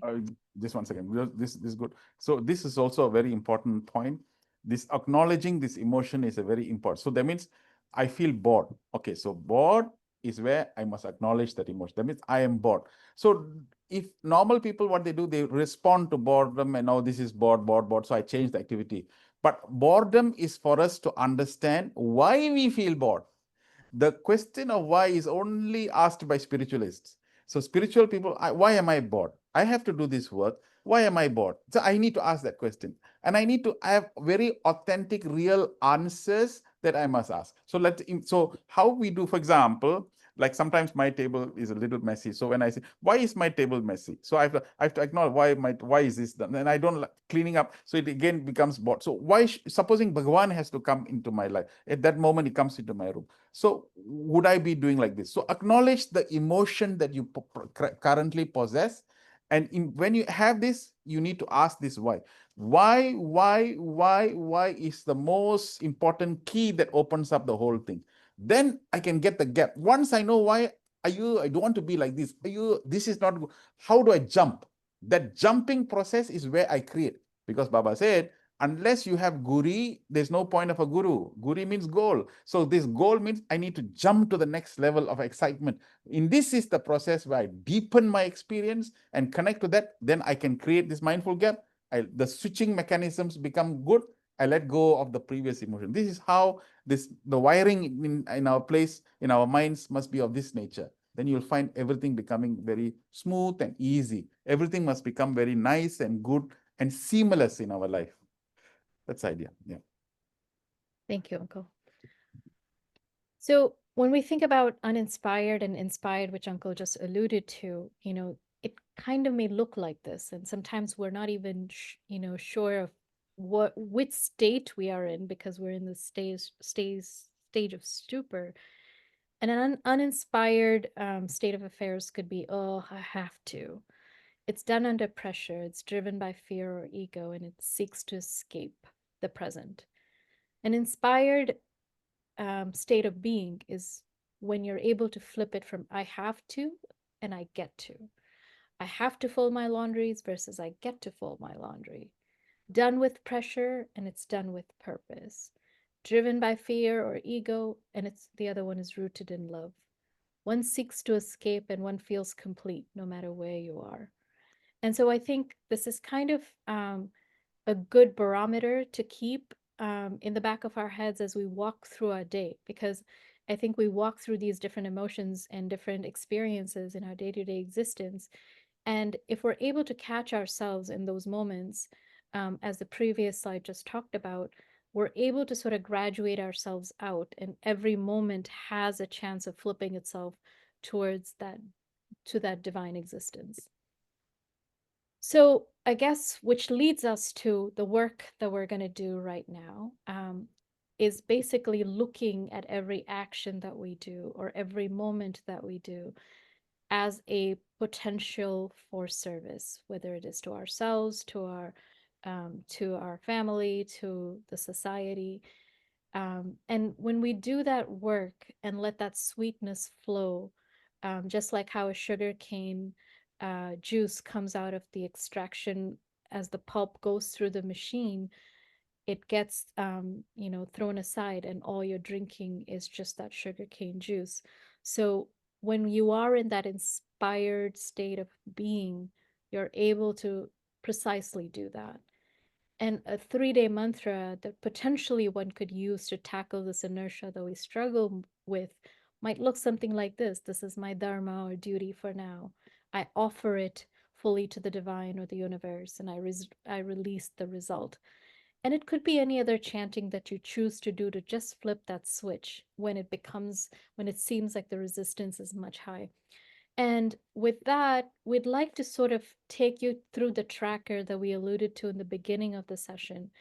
just one second. This is good. So this is also a very important point. This acknowledging this emotion is a very important. So that means I feel bored. Okay, so bored is where I must acknowledge that emotion. That means I am bored. So if normal people, what they do, they respond to boredom and now this is bored, bored, bored. So I change the activity. But boredom is for us to understand why we feel bored. The question of why is only asked by spiritualists. So spiritual people, why am I bored? I have to do this work. Why am I bored? So I need to ask that question. And I need to have very authentic, real answers that I must ask. So how we do, for example, like sometimes my table is a little messy. So when I say, why is my table messy? So I have to acknowledge why is this done? And I don't like cleaning up. So it again becomes bored. So supposing Bhagavan has to come into my life, at that moment he comes into my room. So would I be doing like this? So acknowledge the emotion that you currently possess. And when you have this, you need to ask this why. Why is the most important key that opens up the whole thing. Then I can get the gap. Once I know why I don't want to be like this. This is not good. How do I jump? That jumping process is where I create. Because Baba said, unless you have guri, there's no point of a guru. Guri means goal. So this goal means I need to jump to the next level of excitement. This is the process where I deepen my experience and connect to that. Then I can create this mindful gap. The switching mechanisms become good. I let go of the previous emotion. This is how the wiring in our place, in our minds must be of this nature. Then you'll find everything becoming very smooth and easy. Everything must become very nice and good and seamless in our life. That's the idea. Yeah. Thank you, Uncle. So when we think about uninspired and inspired, which Uncle just alluded to, it kind of may look like this. And sometimes we're not even, sure of which state we are in because we're in the stage of stupor. And an uninspired state of affairs could be, oh, I have to. It's done under pressure. It's driven by fear or ego, and it seeks to escape the present. An inspired state of being is when you're able to flip it from I have to and I get to. I have to fold my laundries versus I get to fold my laundry. Done with pressure and it's done with purpose. Driven by fear or ego, and the other one is rooted in love. One seeks to escape and one feels complete no matter where you are. And so I think this is kind of a good barometer to keep in the back of our heads as we walk through our day, because I think we walk through these different emotions and different experiences in our day-to-day existence. And if we're able to catch ourselves in those moments, as the previous slide just talked about, we're able to sort of graduate ourselves out, and every moment has a chance of flipping itself towards that divine existence. So I guess which leads us to the work that we're going to do right now. is basically looking at every action that we do or every moment that we do as a potential for service, whether it is to ourselves, to our family, to the society. And when we do that work and let that sweetness flow, just like how a sugar cane juice comes out of the extraction as the pulp goes through the machine, it gets thrown aside, and all you're drinking is just that sugarcane juice. So when you are in that inspired state of being, you're able to precisely do that. And a 3-day mantra that potentially one could use to tackle this inertia that we struggle with might look something like this. This is my dharma or duty for now. I offer it fully to the divine or the universe, and I release the result. And it could be any other chanting that you choose to do to just flip that switch when it seems like the resistance is much high. And with that, we'd like to sort of take you through the tracker that we alluded to in the beginning of the session.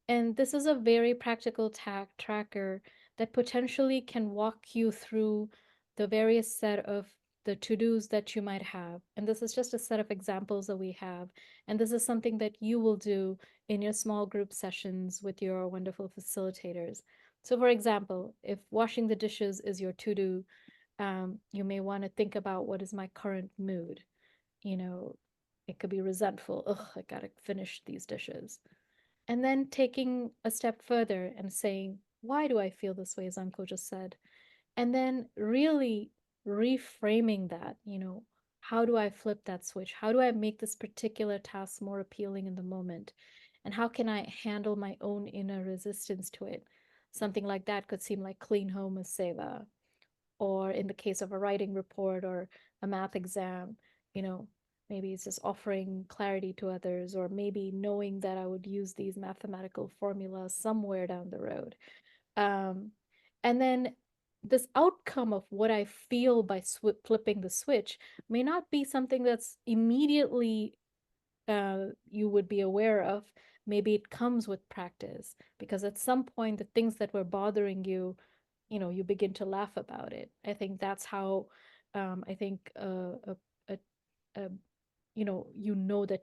And this is a very practical tracker that potentially can walk you through the various set of the to-dos that you might have. And this is just a set of examples that we have. And this is something that you will do in your small group sessions with your wonderful facilitators. So for example, if washing the dishes is your to-do, you may want to think about, what is my current mood? It could be resentful. Ugh, I gotta finish these dishes. And then taking a step further and saying, why do I feel this way, as Uncle just said? And then really reframing that, how do I flip that switch? How do I make this particular task more appealing in the moment? And how can I handle my own inner resistance to it? Something like that could seem like clean home as seva, or in the case of a writing report or a math exam, maybe it's just offering clarity to others, or maybe knowing that I would use these mathematical formulas somewhere down the road. And then this outcome of what I feel by flipping the switch may not be something that's immediately you would be aware of. Maybe it comes with practice, because at some point the things that were bothering you, you begin to laugh about it. I think that's how I think that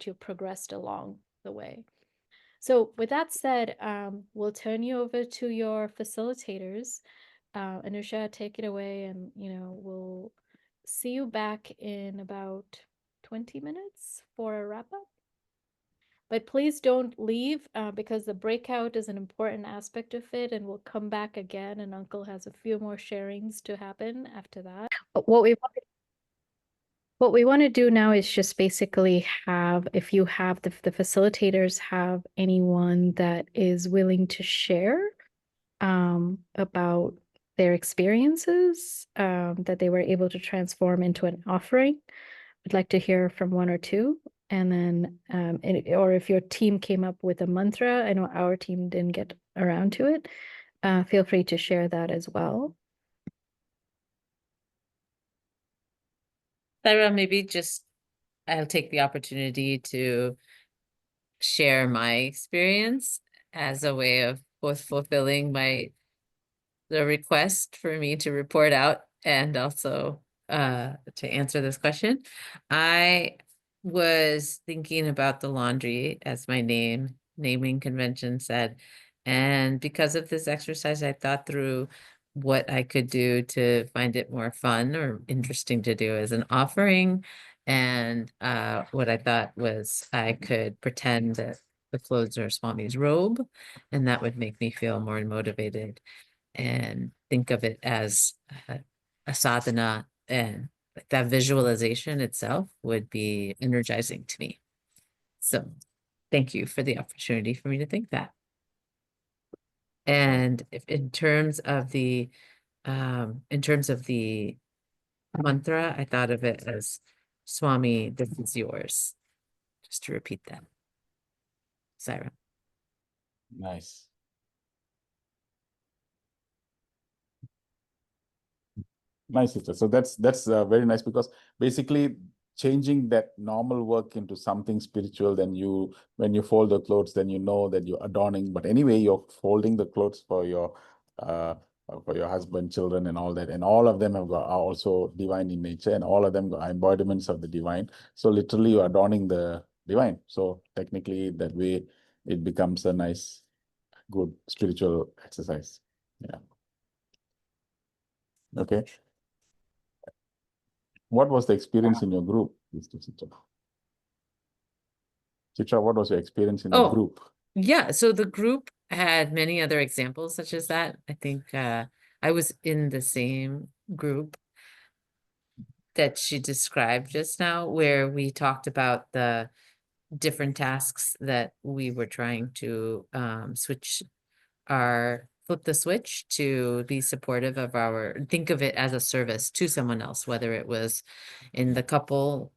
you've progressed along the way. So with that said, we'll turn you over to your facilitators. Anusha, take it away, and we'll see you back in about 20 minutes for a wrap up. But please don't leave, because the breakout is an important aspect of it, and we'll come back again, and Uncle has a few more sharings to happen after that. But what we want to do now is just basically have, if you have the facilitators have anyone that is willing to share about their experiences that they were able to transform into an offering. I'd like to hear from one or two. And then, or if your team came up with a mantra, I know our team didn't get around to it, feel free to share that as well. Sarah, maybe I'll take the opportunity to share my experience as a way of both fulfilling the request for me to report out and also to answer this question. I was thinking about the laundry as my naming convention said. And because of this exercise, I thought through what I could do to find it more fun or interesting to do as an offering. And what I thought was I could pretend that the clothes are Swami's robe, and that would make me feel more motivated, and think of it as a sadhana, and that visualization itself would be energizing to me. So thank you for the opportunity for me to think that. And if in terms of the mantra, I thought of it as, Swami, this is yours. Just to repeat that. Saira. Nice. Nice, Rita. So that's very nice, because basically changing that normal work into something spiritual. Then when you fold the clothes, then you know that you're adorning. But anyway, you're folding the clothes for your husband, children, and all that. And all of them are also divine in nature, and all of them are embodiments of the divine. So literally, you're adorning the divine. So technically, that way, it becomes a nice, good spiritual exercise. Yeah. Okay. What was the experience in your group, Chitra, what was your experience in the group? Yeah, so the group had many other examples such as that. I think I was in the same group that she described just now, where we talked about the different tasks that we were trying to flip the switch to be supportive of think of it as a service to someone else, whether it was in the couple,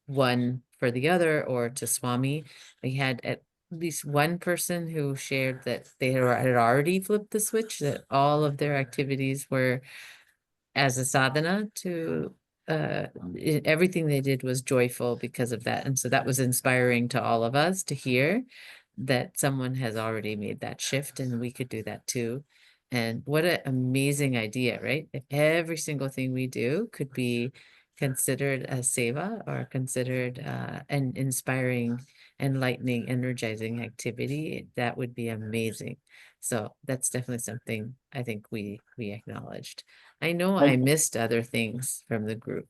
one for the other, or to Swami. We had at least one person who shared that they had already flipped the switch, that all of their activities were as a sadhana to everything they did was joyful because of that. And so that was inspiring to all of us to hear that someone has already made that shift, and we could do that too. And what an amazing idea, right? If every single thing we do could be considered a seva, or considered an inspiring, enlightening, energizing activity, that would be amazing. So that's definitely something I think we acknowledged. I know I missed other things from the group.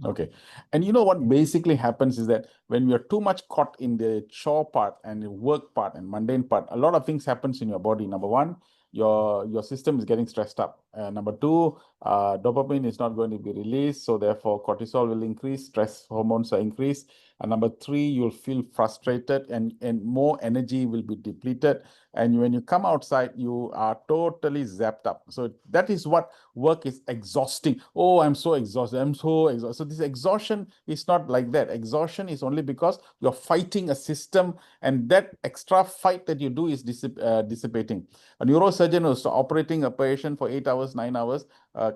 Okay. And you know what basically happens is that when you're too much caught in the chore part and the work part and mundane part, a lot of things happens in your body. Number one, your system is getting stressed up. Number two, dopamine is not going to be released, so therefore cortisol will increase, stress hormones are increased. And number three, you'll feel frustrated, and more energy will be depleted. And when you come outside, you are totally zapped up. So that is what work is exhausting. Oh, I'm so exhausted. I'm so exhausted. So this exhaustion is not like that. Exhaustion is only because you're fighting a system, and that extra fight that you do is dissipating. A neurosurgeon who's operating a patient for 8 hours, 9 hours,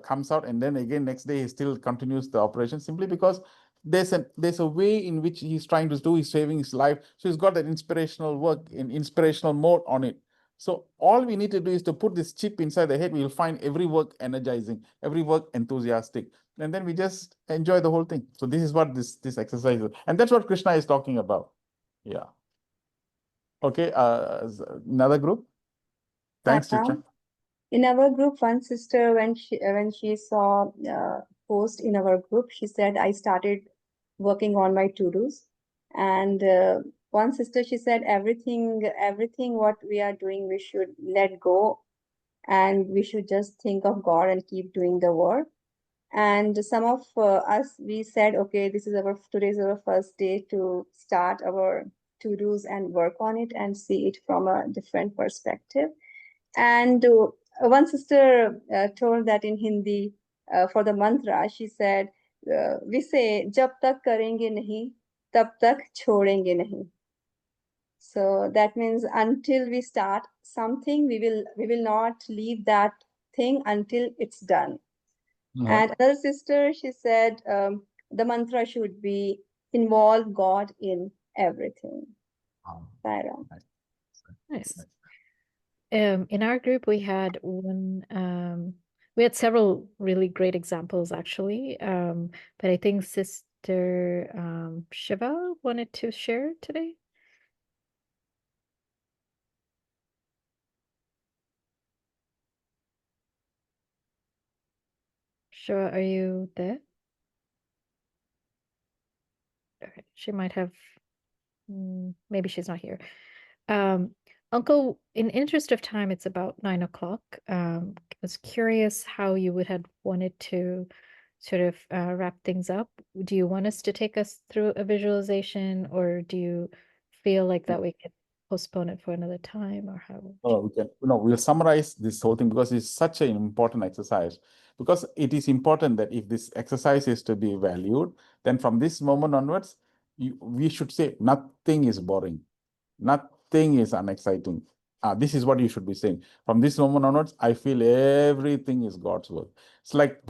comes out, and then again next day he still continues the operation, simply because there's a way in which he's trying to do, he's saving his life. So he's got that inspirational work in inspirational mode on it. So all we need to do is to put this chip inside the head. We'll find every work energizing, every work enthusiastic, and then we just enjoy the whole thing. So this is what this exercise is, and that's what Krishna is talking about. Yeah. Okay. Another group. Thanks, Chitra. In our group, one sister, when she saw post in our group, she said, I started working on my to-dos. And one sister, she said, everything what we are doing, we should let go, and we should just think of God and keep doing the work. And some of us, we said, okay, today's our first day to start our to-dos and work on it and see it from a different perspective. And one sister told that in Hindi, for the mantra, she said, we say, jab tak karenge nahi, tab tak chhodenge nahi. So that means until we start something, we will not leave that thing until it's done. And another sister, she said, the mantra should be involve God in everything. Nice. In our group, we had several really great examples, actually. But I think Sister Shiva wanted to share today. Shiva, are you there? Okay, she might have, maybe she's not here. Uncle, in interest of time, it's about 9 o'clock. I was curious how you would have wanted to sort of wrap things up. Do you want us to take us through a visualization, or do you feel like that we could postpone it for another time, or how? We'll summarize this whole thing because it's such an important exercise. Because it is important that if this exercise is to be valued, then from this moment onwards, we should say nothing is boring. Nothing is unexciting. This is what you should be saying. From this moment onwards, I feel everything is God's work. It's like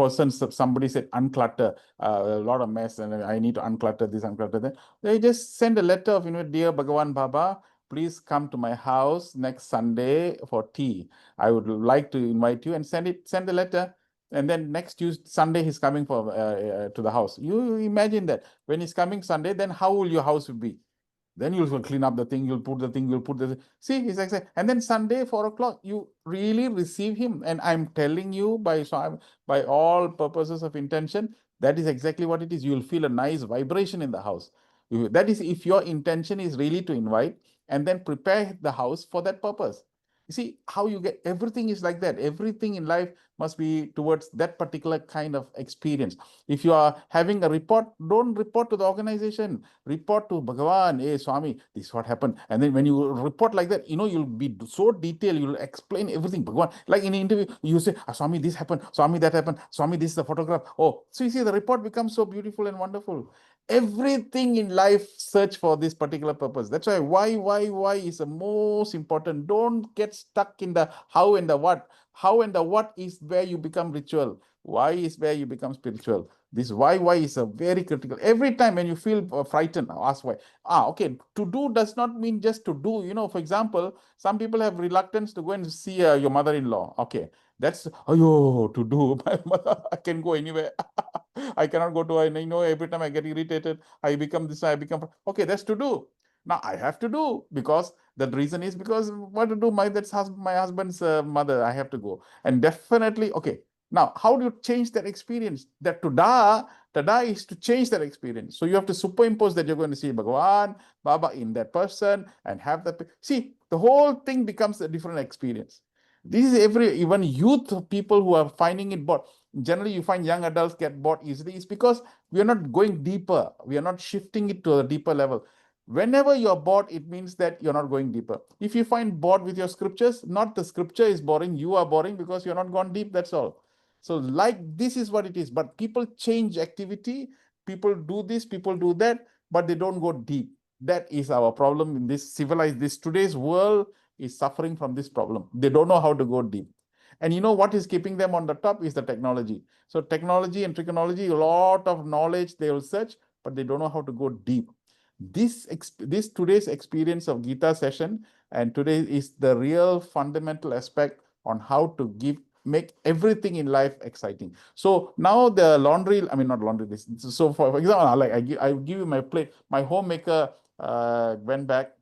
somebody said, unclutter, a lot of mess, and I need to unclutter this, unclutter that. They just send a letter of, dear Bhagavan Baba, please come to my house next Sunday for tea. I would like to invite you, and send the letter. And then next Tuesday, Sunday, he's coming for to the house. You imagine that when he's coming Sunday, then how will your house be? Then you'll clean up the thing, you'll put the thing, you'll put the. See, he's like, and then Sunday, 4 o'clock, you really receive him. And I'm telling you, by all purposes of intention, that is exactly what it is. You'll feel a nice vibration in the house. That is, if your intention is really to invite and then prepare the house for that purpose. You see how you get everything is like that. Everything in life must be towards that particular kind of experience. If you are having a report, don't report to the organization. Report to Bhagavan, hey Swami, this is what happened. And then when you report like that, you'll be so detailed, you'll explain everything. Bhagavan, like in an interview, you say, Swami, this happened, Swami, that happened, Swami, this is the photograph. Oh, so you see, the report becomes so beautiful and wonderful. Everything in life search for this particular purpose. That's why is the most important. Don't get stuck in the how and the what. How and the what is where you become ritual. Why is where you become spiritual. This why is a very critical. Every time when you feel frightened, ask why. Okay, to do does not mean just to do. For example, some people have reluctance to go and see your mother-in-law. Okay, that's to do. My mother, I can go anywhere. I cannot go to her. Every time I get irritated, I become this. Okay. That's to do. Now I have to do, because the reason is because what to do? That's my husband's mother. I have to go, and definitely okay. Now, how do you change that experience? That tada is to change that experience. So you have to superimpose that you're going to see Bhagavan, Baba in that person, and have that. See, the whole thing becomes a different experience. This is even youth people who are finding it bored. Generally, you find young adults get bored easily. It's because we are not going deeper. We are not shifting it to a deeper level. Whenever you're bored, it means that you're not going deeper. If you find bored with your scriptures, not the scripture is boring, you are boring because you're not gone deep, that's all. So this is what it is. But people change activity, people do this, people do that, but they don't go deep. That is our problem in this today's world is suffering from this problem. They don't know how to go deep. And what is keeping them on the top is the technology. So technology and trigonology, a lot of knowledge they will search, but they don't know how to go deep. This today's experience of Gita session and today is the real fundamental aspect on how to make everything in life exciting. So now the laundry, not laundry, so for example, like I give you my plate, my homemaker went back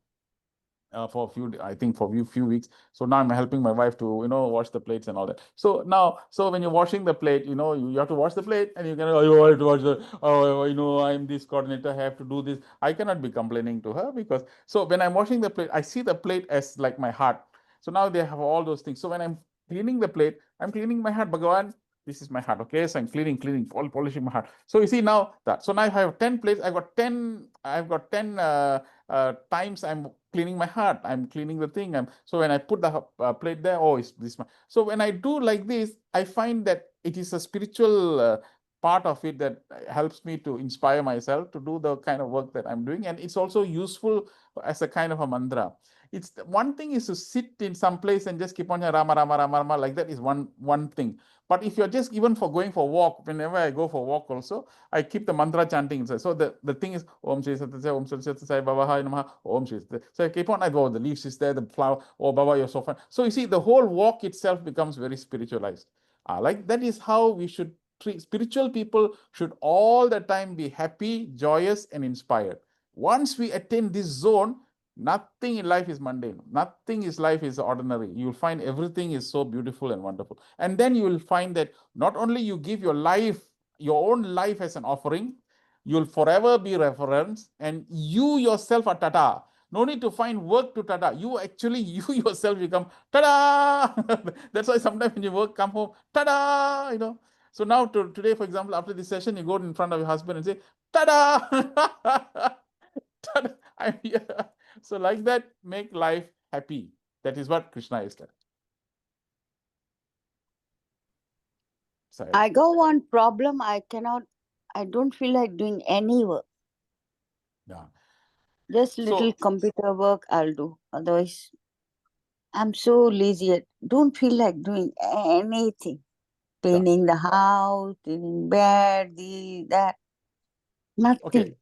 for a few weeks. So now I'm helping my wife to, wash the plates and all that. So now, when you're washing the plate, you have to wash the plate and you can, I have to wash the, I'm this coordinator, I have to do this. I cannot be complaining to her because, so when I'm washing the plate, I see the plate as like my heart. So now they have all those things. So when I'm cleaning the plate, I'm cleaning my heart, Bhagavan. This is my heart, okay? So I'm cleaning, polishing my heart. So you see now that. So now I have 10 plates. I've got 10 times I'm cleaning my heart. I'm cleaning the thing. So when I put the plate there, it's this one. So when I do like this, I find that it is a spiritual part of it that helps me to inspire myself to do the kind of work that I'm doing. And it's also useful as a kind of a mantra. It's one thing is to sit in some place and just keep on Rama, Rama, Rama, Rama, like that is one thing. But if you're just even for going for a walk, whenever I go for a walk also, I keep the mantra chanting inside. So the thing is, Om Shri Satyasai, Om Shri Satyasai, Baba Hai Namaha, Om Shri. So I keep on, the leaves is there, the flower, Baba, you're so fine. So you see, the whole walk itself becomes very spiritualized. Like that is how we should treat. Spiritual people should all the time be happy, joyous, and inspired. Once we attain this zone, nothing in life is mundane. Nothing in life is ordinary. You'll find everything is so beautiful and wonderful. And then you will find that not only you give your own life as an offering, you'll forever be referenced, and you yourself are tata. No need to find work to tata. You yourself become tada. That's why sometimes when you come home, tada, So now today, for example, after this session, you go in front of your husband and say, tada. I'm here. So like that, make life happy. That is what Krishna is like. Sorry. I got one problem. I don't feel like doing any work. Yeah. Just little computer work I'll do. Otherwise, I'm so lazy. Don't feel like doing anything. Cleaning the house, cleaning bed, that. Nothing. Okay.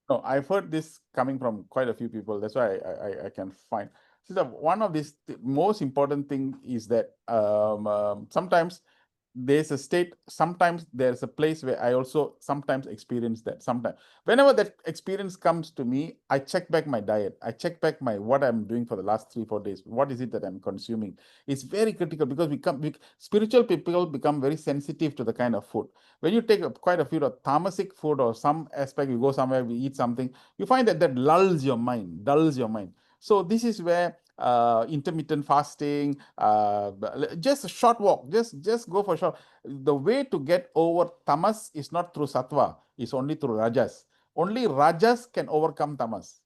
No, I've heard this coming from quite a few people. That's why I can find. So one of these most important thing is that sometimes there's a state, sometimes there's a place where I also sometimes experience that. Sometimes, whenever that experience comes to me, I check back my diet. I check back what I'm doing for the last 3-4 days. What is it that I'm consuming? It's very critical because spiritual people become very sensitive to the kind of food. When you take quite a few of tamasic food or some aspect, you go somewhere, we eat something, you find that dulls your mind. So this is where intermittent fasting, just a short walk, just go for a short. The way to get over tamas is not through sattva, it's only through rajas. Only rajas can overcome tamas.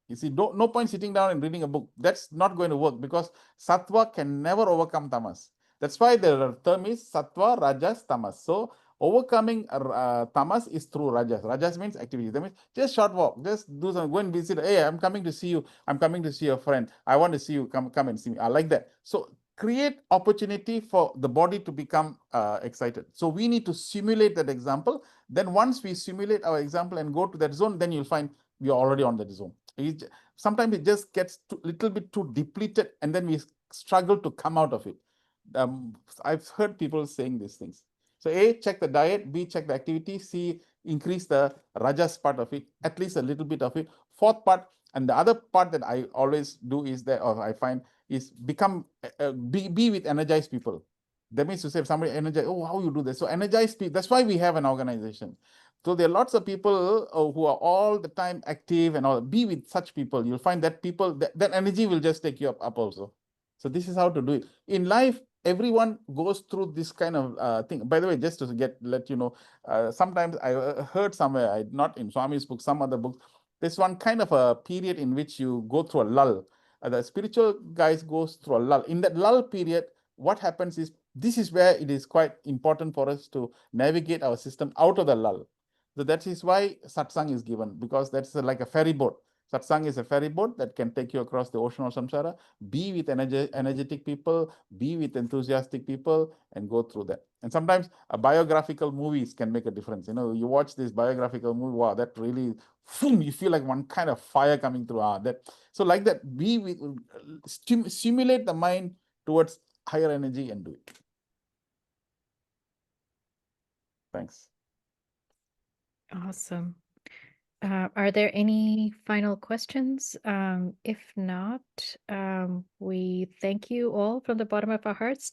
You see, no point sitting down and reading a book. That's not going to work because sattva can never overcome tamas. That's why the term is sattva, rajas, tamas. So overcoming tamas is through rajas. Rajas means activity. That means just short walk, just do some, go and visit. Hey, I'm coming to see you. I'm coming to see a friend. I want to see you. Come and see me. I like that. So create opportunity for the body to become excited. So we need to simulate that example. Then once we simulate our example and go to that zone, then you'll find we are already on that zone. Sometimes it just gets a little bit too depleted and then we struggle to come out of it. I've heard people saying these things. So A, check the diet, B, check the activity, C, increase the rajas part of it, at least a little bit of it. Fourth part, and the other part that I always do is that, or I find, is be with energized people. That means to say if somebody energized, oh, how you do this? So energized people, that's why we have an organization. So there are lots of people who are all the time active and all. Be with such people. You'll find that people, that energy will just take you up also. So this is how to do it. In life, everyone goes through this kind of thing. By the way, just to let you know, sometimes I heard somewhere, not in Swami's book, some other books, there's one kind of a period in which you go through a lull. The spiritual guys goes through a lull. In that lull period, what happens is, this is where it is quite important for us to navigate our system out of the lull. So that is why satsang is given, because that's like a ferry boat. Satsang is a ferry boat that can take you across the ocean of samsara. Be with energetic people, be with enthusiastic people, and go through that. And sometimes biographical movies can make a difference. You know, you watch this biographical movie, wow, that really, you feel like one kind of fire coming through. So like that, be with, stimulate the mind towards higher energy and do it. Thanks. Awesome. Are there any final questions? If not, we thank you all from the bottom of our hearts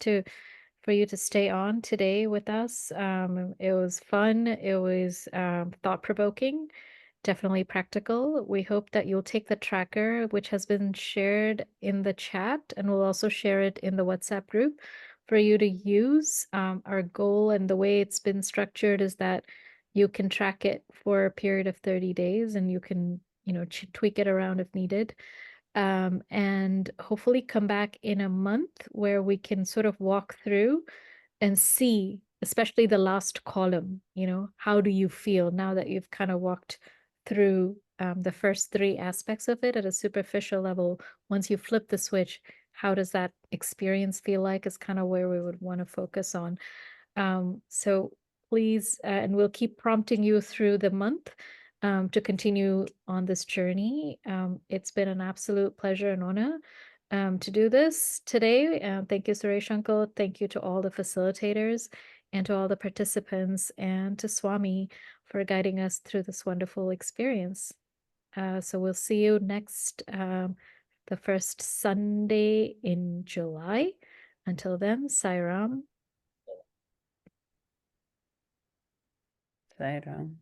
for you to stay on today with us. It was fun. It was thought-provoking, definitely practical. We hope that you'll take the tracker, which has been shared in the chat, and we'll also share it in the WhatsApp group for you to use. Our goal and the way it's been structured is that you can track it for a period of 30 days and you can, tweak it around if needed. And hopefully come back in a month where we can sort of walk through and see, especially the last column, how do you feel now that you've kind of walked through the first 3 aspects of it at a superficial level. Once you flip the switch, how does that experience feel like is kind of where we would want to focus on. So please, and we'll keep prompting you through the month to continue on this journey. It's been an absolute pleasure and honor to do this today. Thank you, Suresh Uncle. Thank you to all the facilitators and to all the participants and to Swami for guiding us through this wonderful experience. So we'll see you next, the first Sunday in July. Until then, Sai Ram. Sai Ram.